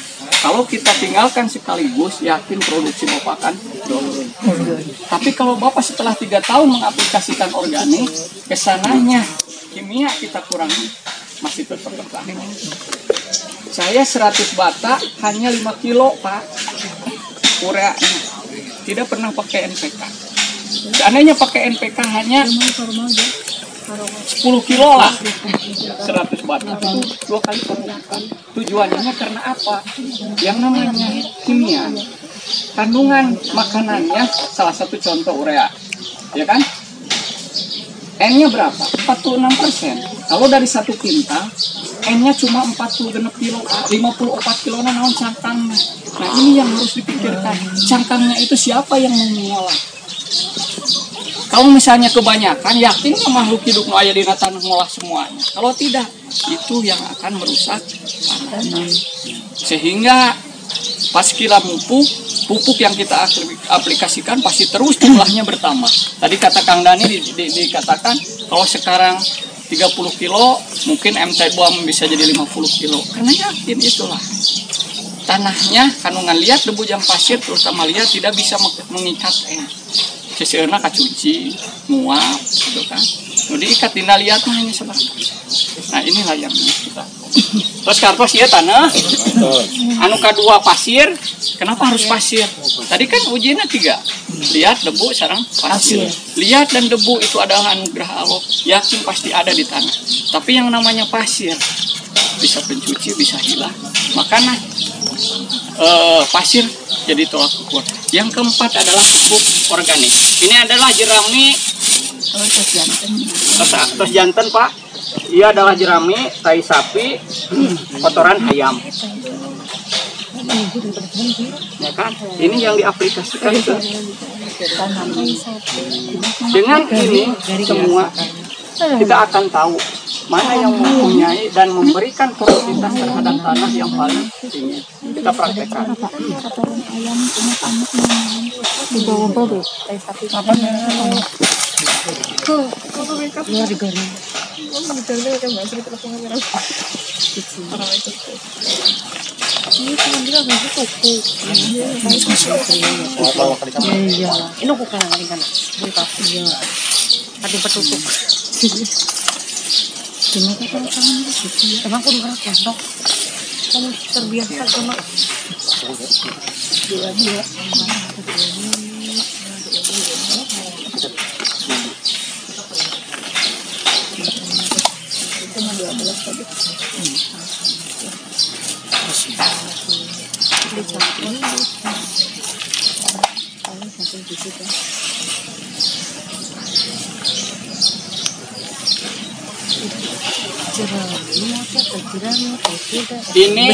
kalau kita tinggalkan sekaligus, yakin produksi Bapak akan turun. Tapi kalau Bapak setelah 3 tahun mengaplikasikan organik, kesananya kimia kita kurangi, masih tetap bertahan. Saya 100 bata hanya 5 kilo Pak, urea tidak pernah pakai NPK. Seandainya pakai NPK hanya 10 kilo lah, 100 bata itu 2 kali pembuatan. Tujuannya karena apa? Yang namanya kimia, kandungan makanannya salah satu contoh urea, ya kan? N-nya berapa? 46%. Kalau dari 1 kintal, N-nya cuma 46 kilo, 54 kilo naon cangkangnya. Nah ini yang harus dipikirkan. Cangkangnya itu siapa yang mengolah? Kalau misalnya kebanyakan, yakin makhluk hidup nu aya di tanah ngolah semuanya. Kalau tidak, itu yang akan merusak tanah. Sehingga pas kira pupuk yang kita aplikasikan pasti terus jumlahnya bertambah. Tadi kata Kang Dani dikatakan kalau sekarang 30 kilo, mungkin MT BOAM bisa jadi 50 kilo. Karena yakin itulah. Tanahnya kandungan liat, debu jam pasir, terutama liat tidak bisa mengikatnya. Seseorang kacuci, nguap, gitu kan. Nah, diikat tina liat mah hanya sebatas. Nah inilah yang kita. Terus kartos ya tanah. Anu kedua pasir. Kenapa harus pasir? Tadi kan ujiannya 3. Liat, debu, sarang pasir. Liat dan debu itu adalah anugerah Allah. Yakin pasti ada di tanah. Tapi yang namanya pasir bisa pencuci, bisa hilang. Makanya pasir jadi tolak ukur. Yang keempat adalah pupuk organik. Ini adalah jerami tos jantan Pak. Ia adalah jerami, tai sapi, kotoran ayam. Ya kan? Ini yang diaplikasikan ke. Dengan ini semua kita akan tahu mana yang mempunyai dan memberikan produktivitas terhadap tanah yang paling tinggi. Kita praktekkan. Ini cuma dia nggak kuku. Iya. Ini kuku yang kan? Iya. Hati petutuk. Gimana kalau kamu gitu? Emang aku dengar kondok. Kamu terbiasa sama. Dia. Ini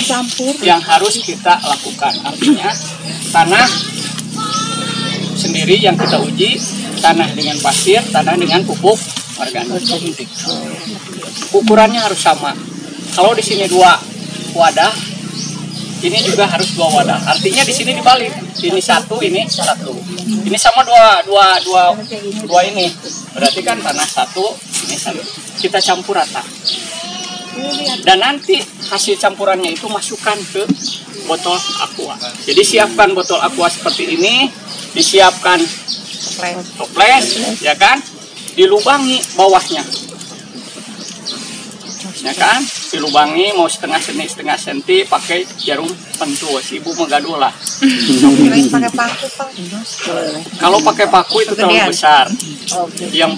yang harus kita lakukan. Artinya tanah sendiri yang kita uji, tanah dengan pasir, tanah dengan pupuk organik. Ukurannya harus sama. Kalau di sini 2 wadah, ini juga harus 2 wadah. Artinya di sini dibalik. Ini 1, ini 1. Ini sama dua ini. Berarti kan tanah 1, ini 1. Kita campur rata. Dan nanti hasil campurannya itu masukkan ke botol aqua. Jadi siapkan botol aqua seperti ini, disiapkan toples, ya kan? Dilubangi bawahnya. Ya kan? Dilubangi mau setengah senti pakai jarum pentul. Ibu menggaduh lah. Pakai paku, Pak. Kalau pakai paku itu terlalu besar. Yang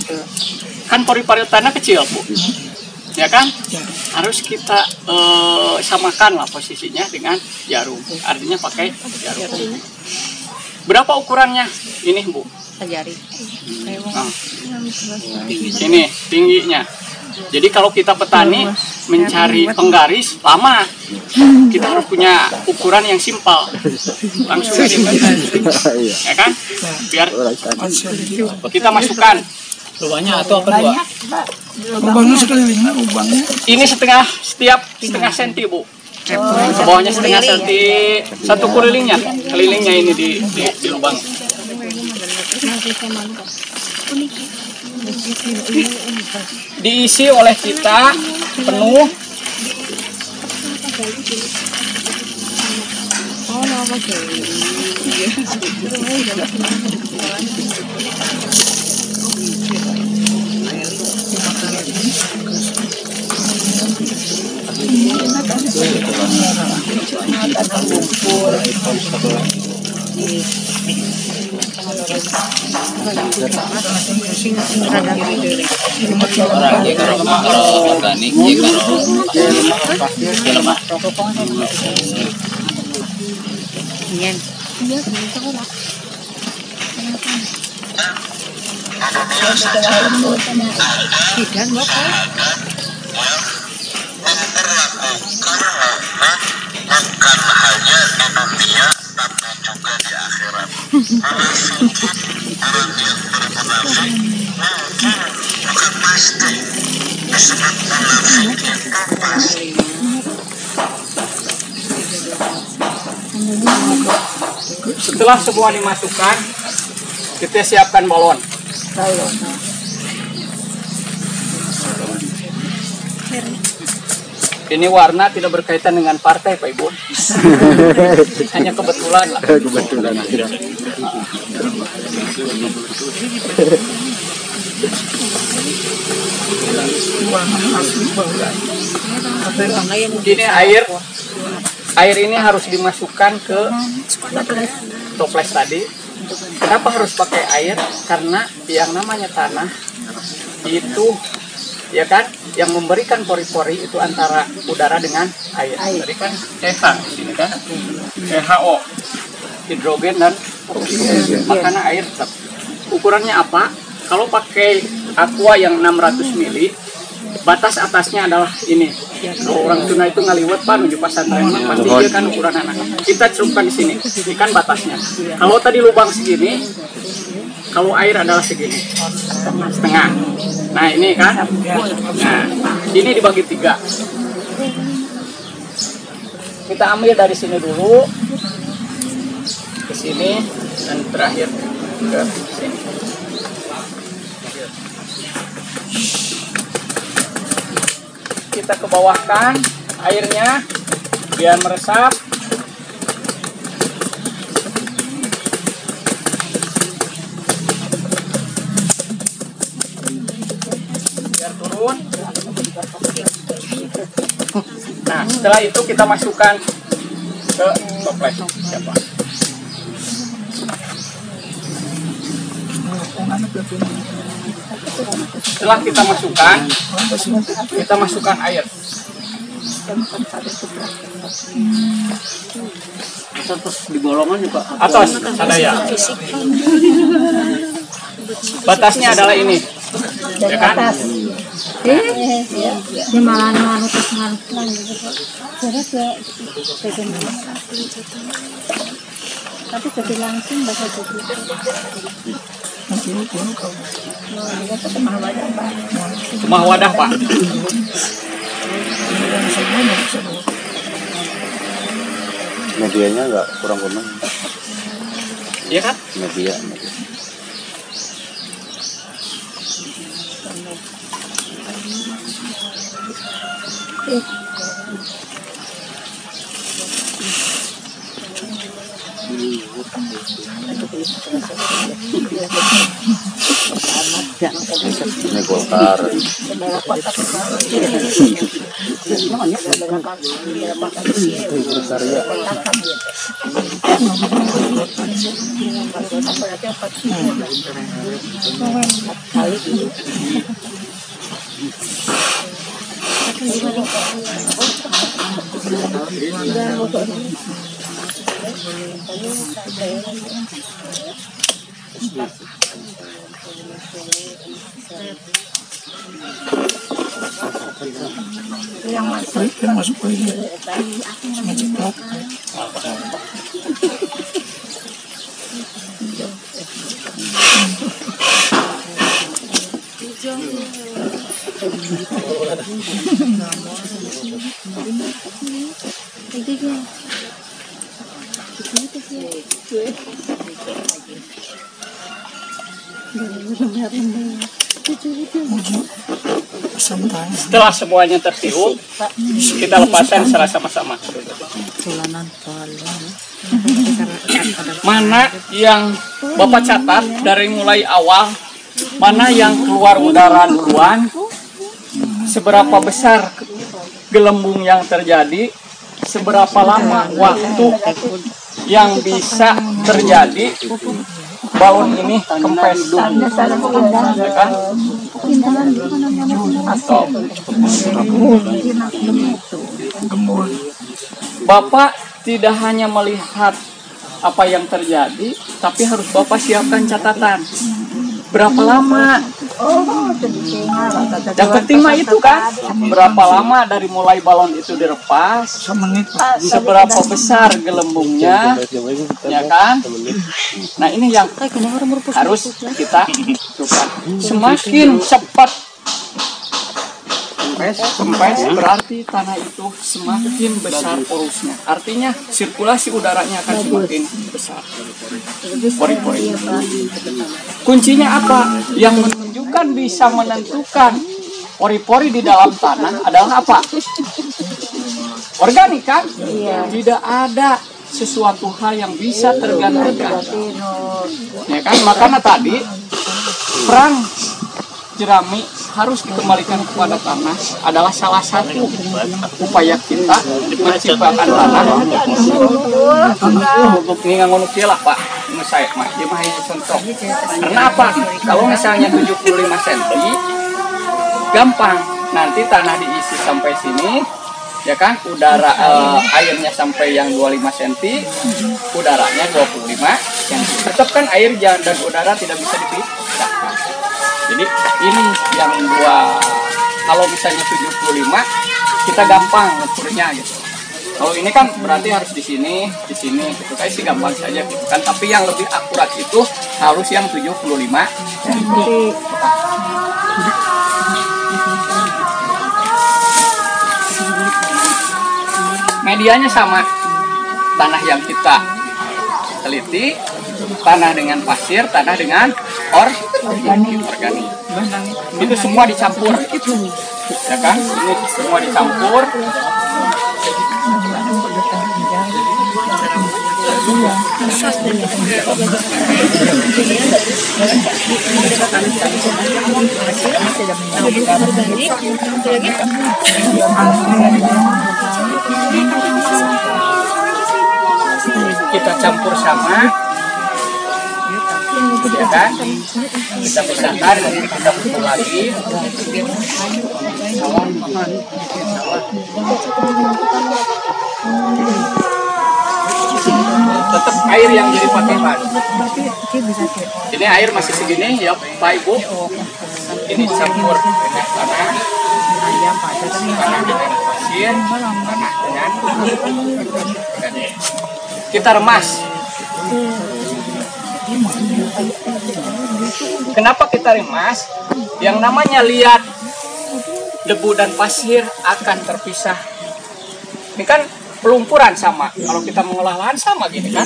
kan pori-pori tanah kecil, Bu. Ya kan? Harus kita samakan lah posisinya dengan jarum. Artinya pakai jarum. Berapa ukurannya? Ini, Bu. Jari. Nah, ini tingginya. Jadi kalau kita petani mencari penggaris lama, kita harus punya ukuran yang simpel, langsung ya kan? Biar kita masukkan lubangnya atau apa dua? Lubangnya sekelilingnya lubangnya. Ini setiap setengah senti, Bu. Ke bawahnya setengah senti, 1 kelilingnya ini di lubang. Diisi oleh kita penuh. Bukan hanya di dunia tapi juga di akhirat. Munafik, orang yang bermunafik mungkin bukan pasti disebut munafik itu pasti. Setelah semua dimasukkan, kita siapkan balon. Ini warna tidak berkaitan dengan partai, Pak Ibu. Hanya kebetulan lah. Kebetulan. Ini air ini harus dimasukkan ke toples tadi. Kenapa harus pakai air? Karena yang namanya tanah itu, ya kan, yang memberikan pori-pori itu antara udara dengan air. Tadi kan CH di sini kan, CHO, hidrogen dan oksigen. Makanya air tetap. Ukurannya apa? Kalau pakai aqua yang 600 ml, batas atasnya adalah ini. Kalau orang tuna itu ngaliwat Pak menuju pesantren, pasti dia kan ukuran anak. Kita celupkan di sini, ini kan batasnya. Kalau tadi lubang segini, kalau air adalah segini, setengah. Nah ini kan, nah ini dibagi 3. Kita ambil dari sini dulu, ke sini, dan terakhir ke sini. Kita ke bawahkan airnya biar meresap. Setelah itu kita masukkan ke toples. Siapa? Setelah kita masukkan air. Terus di bolongan juga Atas sadaya. Batasnya adalah ini, ya kan? Di mana anu terus ngan. Tapi jadi langsung bahasa jadi. Cuma wadah, Pak. Medianya nggak kurang-kurang. Iya kan? Media. Ini Golkar. Yang masuk ke ini. Sama cepat. Setelah semuanya tertiup, kita lepaskan secara sama-sama. Mana yang Bapak catat dari mulai awal, mana yang keluar udara duluan, seberapa besar gelembung yang terjadi, seberapa lama waktu yang bisa terjadi balon ini kempes dulu, ya kan? Atau Bapak tidak hanya melihat apa yang terjadi, tapi harus Bapak siapkan catatan. Berapa lama? Yang penting mah itu kan, berapa lama dari mulai balon itu dilepas, seberapa besar gelembungnya, ya kan? Nah ini yang harus kita lakukan. Semakin cepat kempes berarti tanah itu semakin besar porosnya. Artinya sirkulasi udaranya akan semakin besar. Pori-pori. Kuncinya apa? Yang menunjukkan bisa menentukan pori-pori di dalam tanah adalah apa? Organik kan? Tidak ada sesuatu hal yang bisa tergantikan. Ya kan? Makanya tadi perang jerami harus dikembalikan kepada tanah adalah salah satu upaya kita menciptakan tanah. Ini nggak ngono lah Pak, menurut saya mah dia mah contoh. Karena apa? Kalau misalnya 75 cm, gampang. Nanti tanah diisi sampai sini, ya kan? Udara airnya sampai yang 25 cm, udaranya 25 cm. Tetap kan air dan udara tidak bisa dipisahkan. Jadi ini yang kalau misalnya 75 kita gampang ngukurnya gitu. Kalau ini kan berarti harus di sini gitu. Kayak sih gampang saja gitu kan. Tapi yang lebih akurat itu harus yang 75 cm. Medianya sama. Tanah yang kita teliti, tanah dengan pasir, tanah dengan organik. Itu semua dicampur, ya kan? Ini semua dicampur. Kita campur sama, ya kan? Kita pisahkan, kemudian kita pukul lagi. Tetap air yang jadi patokan. Ini air masih segini ya Pak Ibu. Ini campur dengan tanah dengan pasir, tanah dengan kita remas. Kenapa kita remas? Yang namanya liat, debu dan pasir akan terpisah. Ini kan pelumpuran sama. Kalau kita mengolah lahan sama gini kan?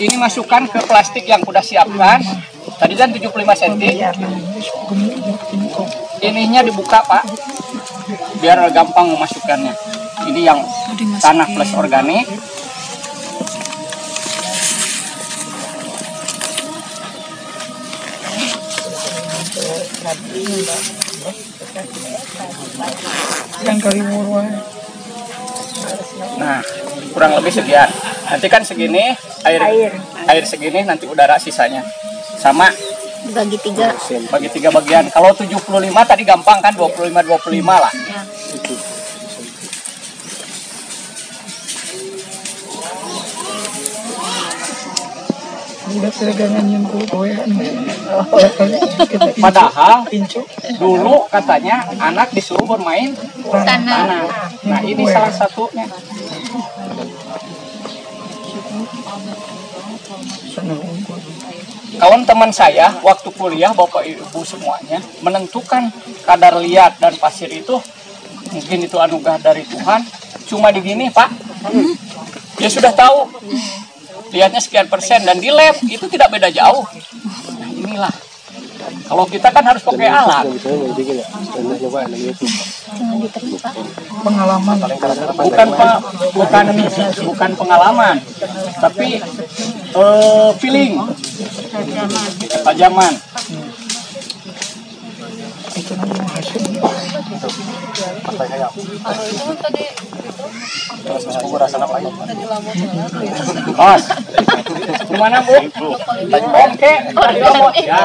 Ini masukkan ke plastik yang udah siapkan. Tadi kan 75 cm. Ininya dibuka Pak, biar gampang memasukkannya. Ini yang tanah plus organik. Nah, kurang lebih sekian. Nanti kan segini air segini, nanti udara sisanya sama bagi 3 bagian. Kalau 75 tadi gampang kan, 25 lah. ya. Padahal dulu katanya anak disuruh bermain tanah. Nah, ini salah satunya. Kawan teman saya waktu kuliah, Bapak Ibu semuanya, menentukan kadar liat dan pasir itu, mungkin itu anugerah dari Tuhan, cuma digini Pak. Dia sudah tahu lihatnya sekian persen, dan di lab itu tidak beda jauh. Nah, inilah kalau kita kan harus pakai alat. Pengalaman. Bukan pengalaman, tapi feeling, kepajaman. Itu namanya hasil. Mas, gimana Bu? Oke, ya.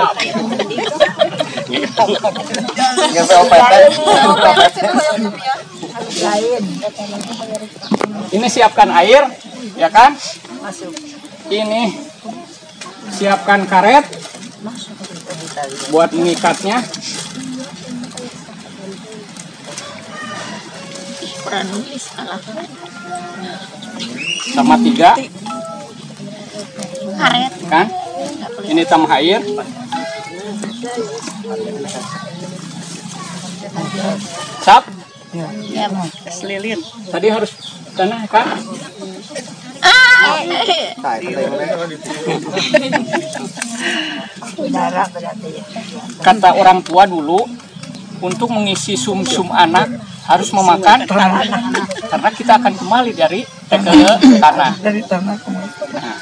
Ini siapkan air, ya kan? Ini siapkan karet buat mengikatnya. Sama 3 Karet. kan? Ini tambah air. Sap? Ya, Selilin. Tadi harus tanah kan? Kata orang tua dulu, untuk mengisi sum-sum anak harus memakan tanah, karena kita akan kembali dari ke tanah. Dari tanah kemana? Nah,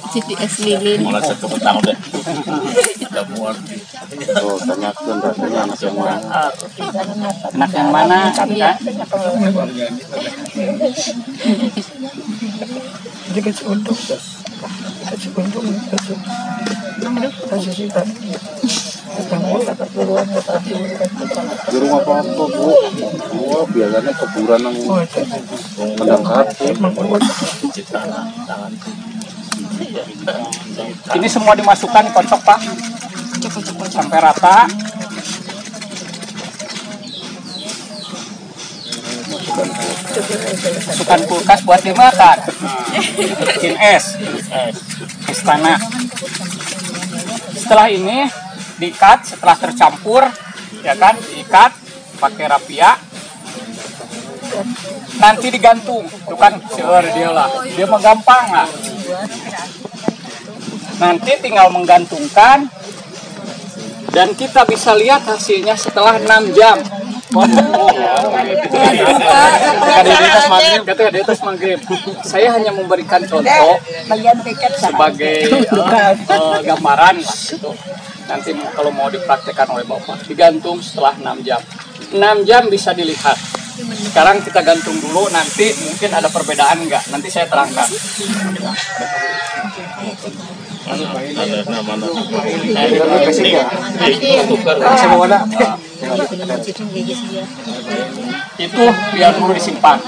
jadi es lilin. Mulai satu petang udah muat. Oh, tanyakan rasanya anak yang mana? anak yang mana? Kan? Jadi kasih untuk kasih sita. Di rumah apa-apa, Bu? Wah, biasanya kuburan yang mendangkat. Ini semua dimasukkan, kocok Pak, sampai rata. Masukkan kulkas buat dimakan. Bikin es tanah. Setelah ini di-cut, setelah tercampur, ya kan, diikat pakai rapia, nanti digantung. Itu kan seueur dia lah, dia mah gampang lah. Nanti tinggal menggantungkan dan kita bisa lihat hasilnya setelah 6 jam. Ketika di atas maghrib. Saya hanya memberikan contoh sebagai gambaran lah, gitu. Nanti kalau mau dipraktekkan oleh Bapak, digantung setelah 6 jam. 6 jam bisa dilihat. Sekarang kita gantung dulu, nanti mungkin ada perbedaan enggak? Nanti saya terangkan. Itu biar dulu disimpan.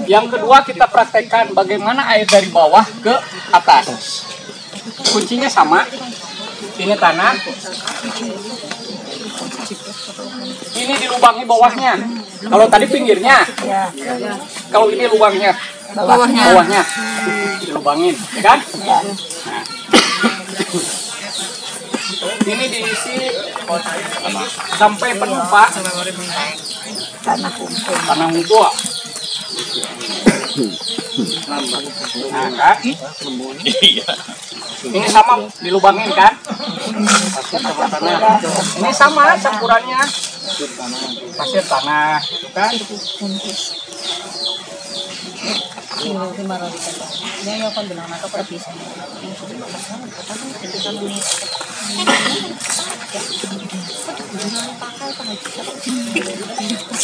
Yang kedua kita praktekkan bagaimana air dari bawah ke atas. Kuncinya sama. Ini tanah. Ini dilubangi bawahnya. Kalau tadi pinggirnya. Kalau ini lubangnya. Bawahnya. Dilubangin, ya kan? Nah. Ini diisi sampai penuh, Pak. Tanah hunkul. Nah, kan? Ini sama dilubangin kan? Ini sama campurannya. Pasir tanah, kan?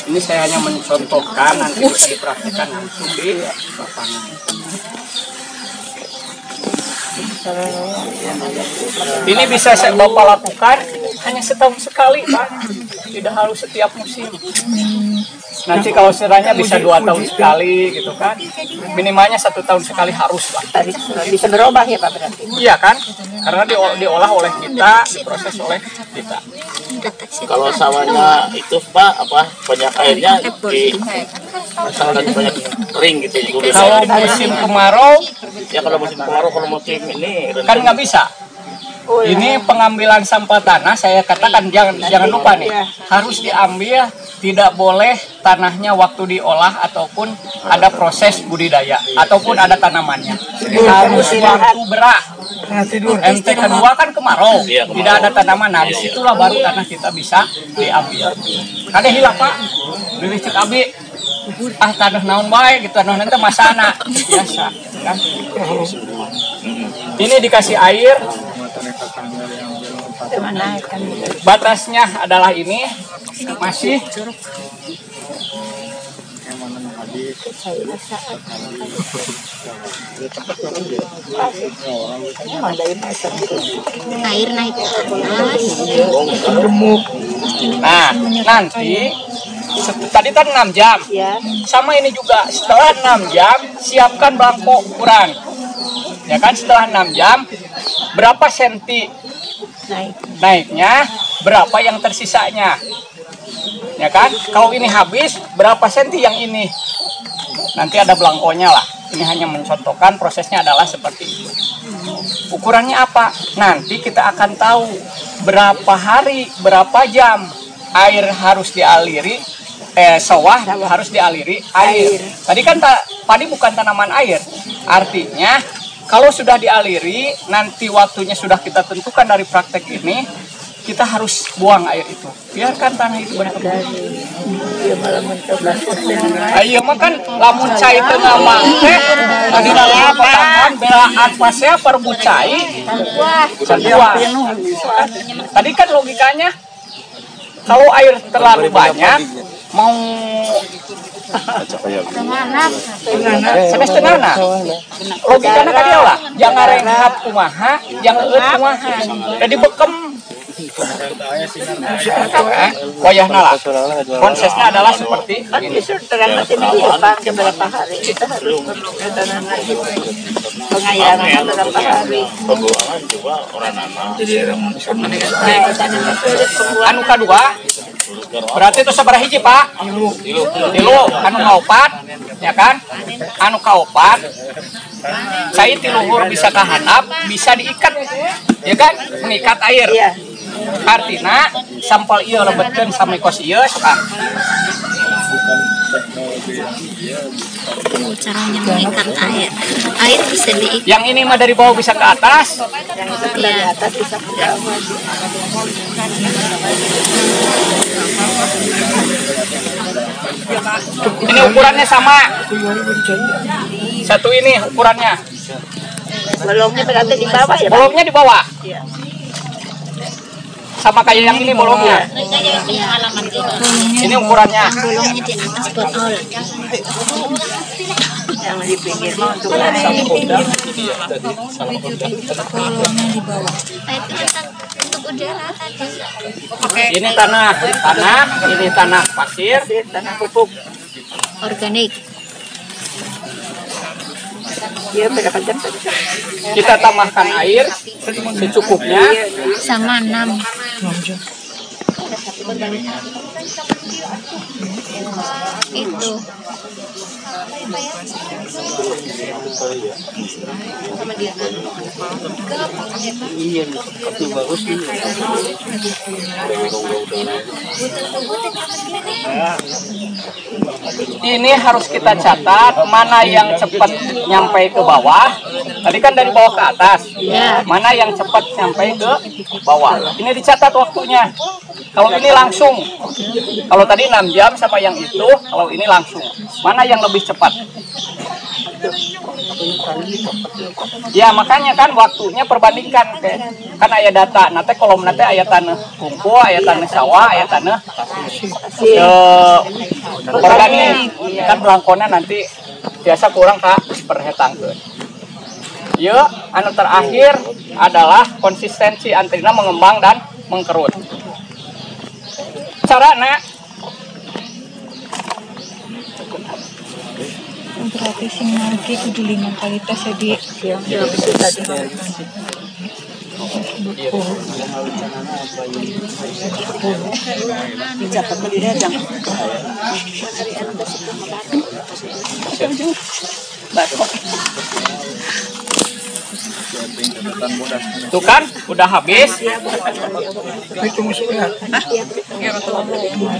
Ini saya hanya mencontohkan, nanti bisa dipraktikkan langsung di lapangan. Ini bisa Bapak lakukan hanya setahun sekali, Pak. Tidak harus setiap musim. Nanti kalau siranya bisa 2 tahun sekali, gitu kan? Minimalnya 1 tahun sekali harus, Pak. Bisa berubah ya Pak berarti? Iya kan? Karena diolah oleh kita, diproses oleh kita. Kalau sawahnya itu Pak, banyak airnya di masalahnya banyak kering gitu. Kalau musim kemarau, Ya kalau musim kemarau, kalau musim ini kan nggak bisa. Ini pengambilan sampah tanah, saya katakan jangan lupa nih, harus diambil, tidak boleh tanahnya waktu diolah ataupun ada proses budidaya ataupun ada tanamannya. Harus waktu berak. MT kedua kan kemarau, tidak ada tanaman. Nah, disitulah baru tanah kita bisa diambil. Ada hilang Pak, beli cek abi, tanah naon baik gitu, tanah nanti masana biasa. Kan? Ini dikasih air. Batasnya adalah ini, masih Air naik ke atas. nah nanti tadi kan 6 jam sama ini juga. Setelah 6 jam siapkan bangkok ukuran, ya kan? Setelah 6 jam berapa senti naiknya, berapa yang tersisanya, ya kan? Kalau ini habis berapa senti yang ini, nanti ada belangkonya lah. Ini hanya mencontohkan, prosesnya adalah seperti itu. Ukurannya apa? Nanti kita akan tahu berapa hari, berapa jam air harus dialiri, sawah harus dialiri air. Tadi kan padi bukan tanaman air. Artinya kalau sudah dialiri, nanti waktunya sudah kita tentukan dari praktek ini, kita harus buang air itu. Biarkan tanah itu berkembang. Ayo makan lamun cai tengah mangke, tadi dalam petangan belaan pasnya perbucai. Tadi kan logikanya, kalau air terlalu banyak, mau setengah nah. Logikanya kan dia lah, jangan renghap kumaha, jangan eut kumaha. Jadi bekem Wayahna lah. Prosesnya adalah seperti ini. Terangkat ini Bang beberapa hari kita harus pengayaran beberapa hari. Pembuangan juga orang anak. Anu kedua berarti itu seberapa hiji Pak? Tilu. Anu kaopat, ya kan? Anu kaopat. Saya tiluhur bisa kahandap, bisa diikat, ya kan? Mengikat air. Iya. Artinya sampel ieu lebetkeun sampai kos ieu suka. Caranya mengikat air. Air bisa diikat. Yang ini mah dari bawah bisa ke atas. Yang itu dari atas bisa ke bawah. Ini ukurannya sama. Satu ini ukurannya. Bolongnya berarti di bawah ya? Bolongnya di bawah. Iya. Sama kayak yang ini bolongnya. Ini ukurannya. Bolongnya di atas botol. Yang di pinggirnya untuk Bolongnya di bawah. Itu kan untuk udara tadi. Ini tanah, ini tanah pasir, tanah pupuk. Organik. Iya, berapa jam tadi? kita tambahkan air secukupnya. Sama 6. Itu. Ini harus kita catat mana yang cepat nyampe ke bawah. Tadi kan dari bawah ke atas. Mana yang cepat nyampe ke bawah. Ini dicatat waktunya. Kalau ini langsung. Kalau tadi 6 jam sama yang itu, kalau ini langsung. Mana yang lebih cepat? Ya makanya kan waktunya perbandingkan kan aya data nanti kalau nanti aya tanah kumpul, aya tanah sawah, aya tanah organik kan belangkona nanti biasa kurang Kak perhetangkeun. Ye, anu terakhir adalah konsistensi antrina mengembang dan mengkerut. Carana berarti sing lagi kudu 5 kali tes jadi yang bisa tadi. Dicatat belinya jang. Tuh kan udah habis.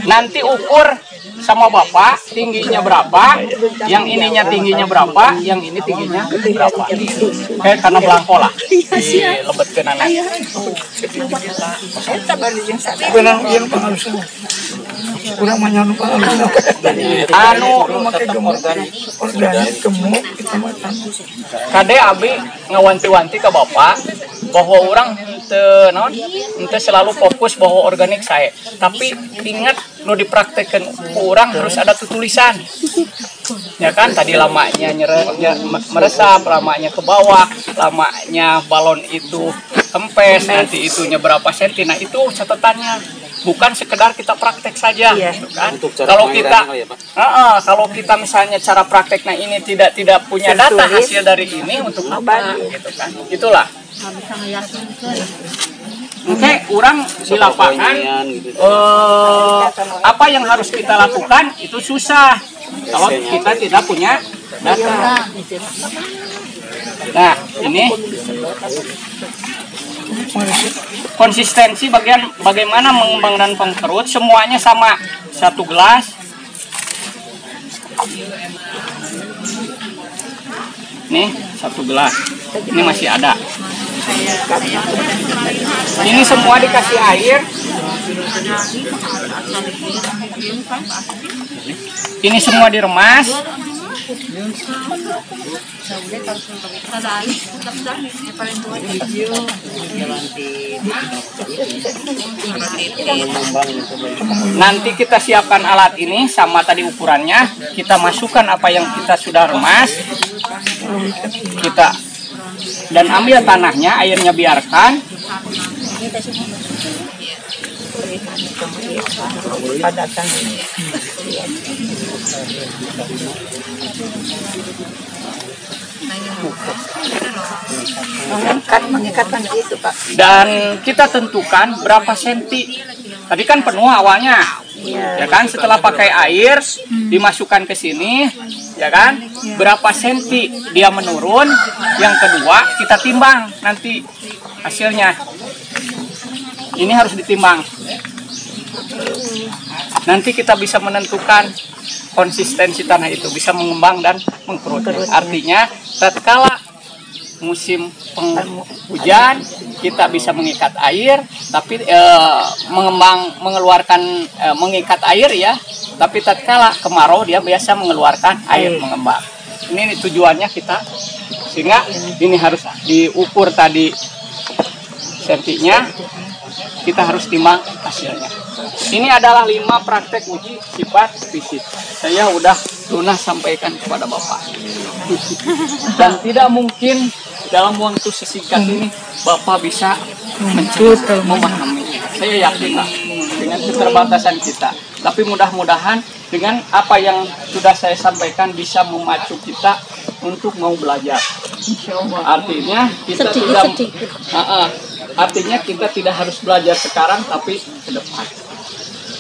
Nanti ukur sama Bapak tingginya berapa, yang ininya tingginya berapa, yang ini tingginya berapa. Karena belangko lah. Dilebetkeun anak. Benang yang pengalusan. Kurang manyanu pengalusan. Anu Memakai gemuk organik gemuk kita makan. Kade abi ngawanti-wanti ke Bapak bahwa orang ente selalu fokus bahwa organik saya. Tapi ingat lo dipraktekkan orang harus ada tulisan. Ya kan tadi lamanya meresap, lamanya ke bawah, lamanya balon itu kempes, nanti itunya berapa senti. Nah itu catatannya. Bukan sekedar kita praktek saja, gitu kan? Kalau kita, kalau kita misalnya cara prakteknya ini tidak punya data hasil dari ini untuk apa, gitu kan? Itulah. Oke, orang di lapangan, apa yang harus kita lakukan itu susah kalau kita tidak punya data. Nah, ini konsistensi bagaimana mengembang dan pengkerut semuanya sama. 1 gelas nih, 1 gelas ini masih ada. Ini semua dikasih air. Ini semua diremas. Nanti kita siapkan alat ini sama tadi ukurannya, kita masukkan apa yang kita sudah remas, kita dan ambil tanahnya, airnya biarkan. Padatan. Mengikat itu Pak. Dan kita tentukan berapa senti. Tadi kan penuh awalnya, ya kan? Setelah pakai air dimasukkan ke sini, ya kan? Berapa senti dia menurun. Yang kedua kita timbang nanti hasilnya. Ini harus ditimbang. Nanti kita bisa menentukan konsistensi tanah itu, bisa mengembang dan mengkerut. Artinya tatkala musim penghujan kita bisa mengikat air, tapi mengikat air ya. Tapi tatkala kemarau dia biasa mengeluarkan air mengembang. Ini tujuannya kita, sehingga ini harus diukur tadi sentinya, kita harus timbang hasilnya. Ini adalah 5 praktek uji sifat fisik. Saya udah lunas sampaikan kepada Bapak. Dan tidak mungkin dalam waktu sesingkat ini Bapak bisa memahami. Saya yakin lah dengan keterbatasan kita. Tapi mudah-mudahan dengan apa yang sudah saya sampaikan bisa memacu kita untuk mau belajar. Artinya kita tidak harus belajar sekarang, tapi ke depan.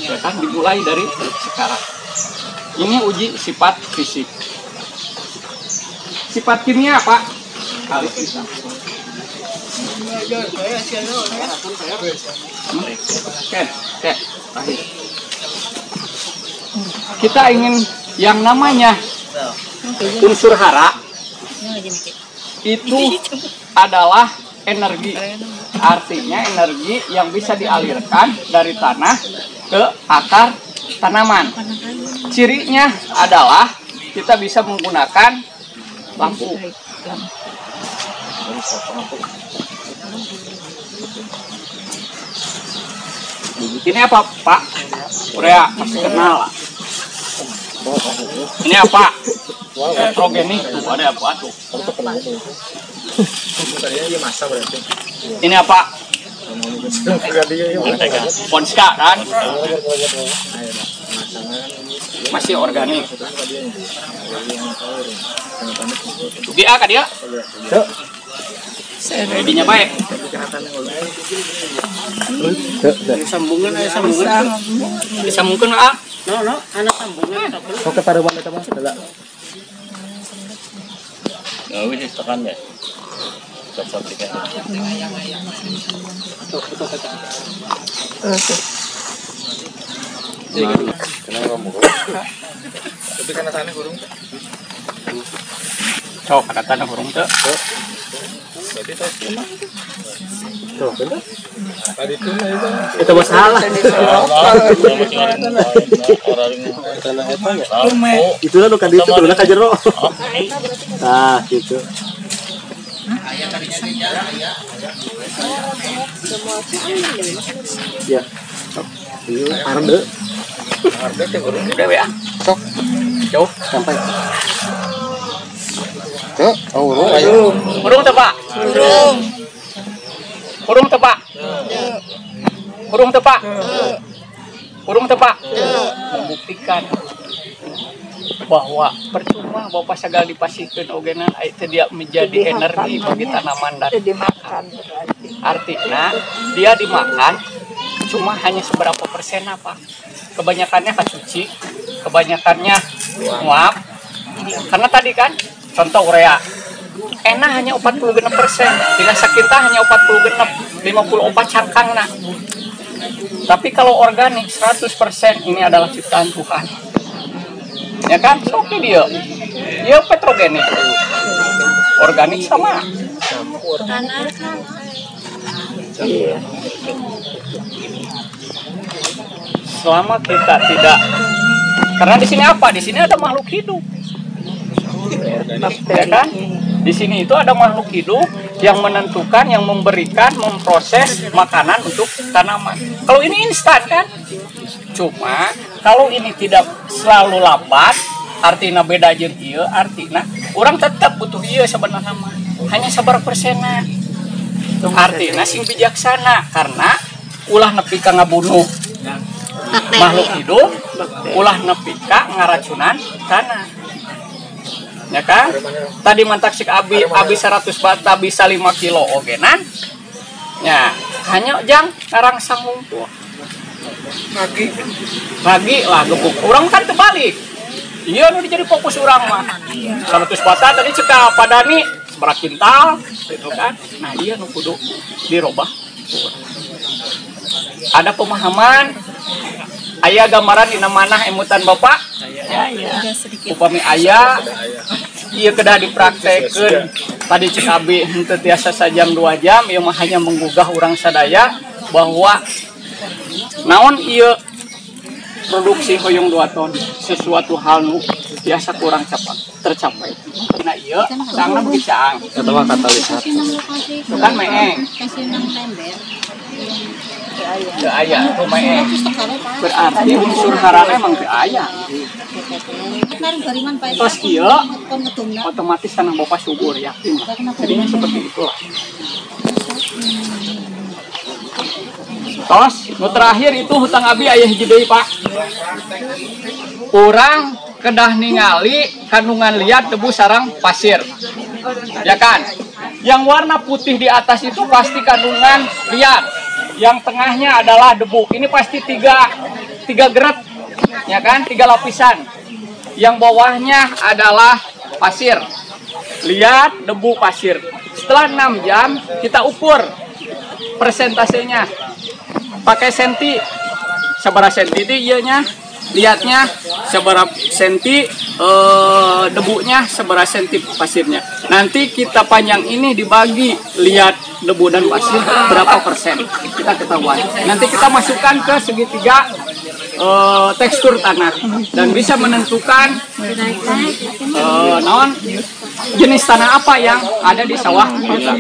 Ya kan, dimulai dari sekarang. Ini uji sifat fisik. Sifat kimia Pak? Kali kita. Kita ingin yang namanya unsur hara itu adalah energi. Artinya energi yang bisa dialirkan dari tanah ke akar tanaman. Cirinya adalah kita bisa menggunakan lampu. Ini apa Pak? Urea, masih kenal lah. Ini apa? Nitrogenik, ada apa tuh? Ini apa? Ponska kan? Masih organik. Dia kah dia? Jadinya baik. Sambungan Disambungkan ah. No, anak sambungan. Oke, pada mana teman sudah. Ya, wis tekan ya. Cocok tiga. Kenapa kamu? Tapi karena sana burung. Cok, kata tanah burung tuh. Berarti tahu cuma. Tuh, benar. Tadi itu Itu masalah. Itu lah kan itu udah kajero. Nah, gitu. Ya. Ini arde. Arde teh burung Udah ya. Sok. Jauh sampai. Tuh, burung ayo. Burung tuh Pak. Burung tepak. Burung tepak. Burung tepak. Membuktikan bahwa percuma Bapak segala dipasihkeun ogenan itu dia menjadi energi bagi tanaman dan dimakan. artinya dia dimakan cuma hanya seberapa persen apa? Kebanyakannya kacuci, kebanyakannya nguap. Karena tadi kan contoh urea enak hanya 46%, dengan sakita hanya 46, 54 cangkang nak. Tapi kalau organik 100% ini adalah ciptaan Tuhan. Ya kan? Oke dia petrogenik. Organik sama. Selama kita tidak, karena di sini apa? Di sini ada makhluk hidup. Ya kan? Di sini itu ada makhluk hidup yang menentukan, yang memberikan, memproses makanan untuk tanaman. Kalau ini instan kan? Cuma kalau ini tidak selalu lambat, artinya beda jeung ieu, artinya orang tetap butuh ieu sebenarnya mah. Hanya sabar persenan. artinya sing bijaksana karena ulah nepi ka ngabunuh makhluk hidup, ulah nepi ka ngaracunan tanah. Ya kan? Tadi mantak sik abi 100 bata bisa 5 kilo ogenan. Ya, hanya jang ngarangsang ngumpul. Bagi lah gebuk. Urang kan terbalik. Iya nu jadi fokus urang mah. 100 bata tadi cekal padani seberapa kintal gitu kan. Nah, iya nu kudu dirobah. Ada pemahaman aya gambaran dina manah emutan Bapak? Upami aya ieu kedah dipraktekeun tadi cek abi henteu tiasa sajam 2 jam ieu mah hanya menggugah urang sadaya bahwa naon ieu produksi hoyong 2 ton sesuatu hal nu biasa kurang tercapai. Nah ieu sangna beuki caang eta mah katalisator. Itu kan meeng. Teu aya tuh meeng. Berarti unsur harana emang teu aya. Terus ieu otomatis tanah Bapak subur yakin. Jadinya seperti itulah. Tos, nu terakhir itu hutang abi aya hiji deui Pak. Urang kedah ningali kandungan liat debu sarang pasir. Ya kan? Yang warna putih di atas itu pasti kandungan liat. Yang tengahnya adalah debu. Ini pasti tiga geret. Ya kan? 3 lapisan. Yang bawahnya adalah pasir. Liat, debu, pasir. Setelah 6 jam kita ukur persentasenya. Pakai senti. Seberapa senti itu ianya? Lihatnya seberapa senti, debunya seberapa senti pasirnya. Nanti kita panjang ini dibagi lihat debu dan pasir berapa persen kita ketahuan. Nanti kita masukkan ke segitiga tekstur tanah dan bisa menentukan naon jenis tanah apa yang ada di sawah kita.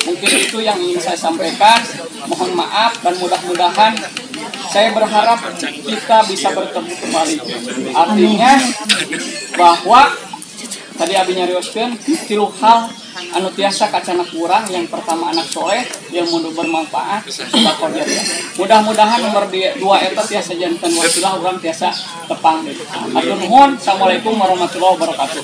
Mungkin itu yang ingin saya sampaikan. Mohon maaf dan mudah-mudahan saya berharap kita bisa bertemu kembali. Artinya bahwa tadi abi nyarioskeun 3 hal anu tiasa kacana kurang. Yang pertama anak soleh, ilmu bermanfaat, sedekah jariah. Mudah-mudahan nomor 2 eta tiasa janten wasilah urang tiasa tepang. Hatur nuhun. Assalamualaikum warahmatullahi wabarakatuh.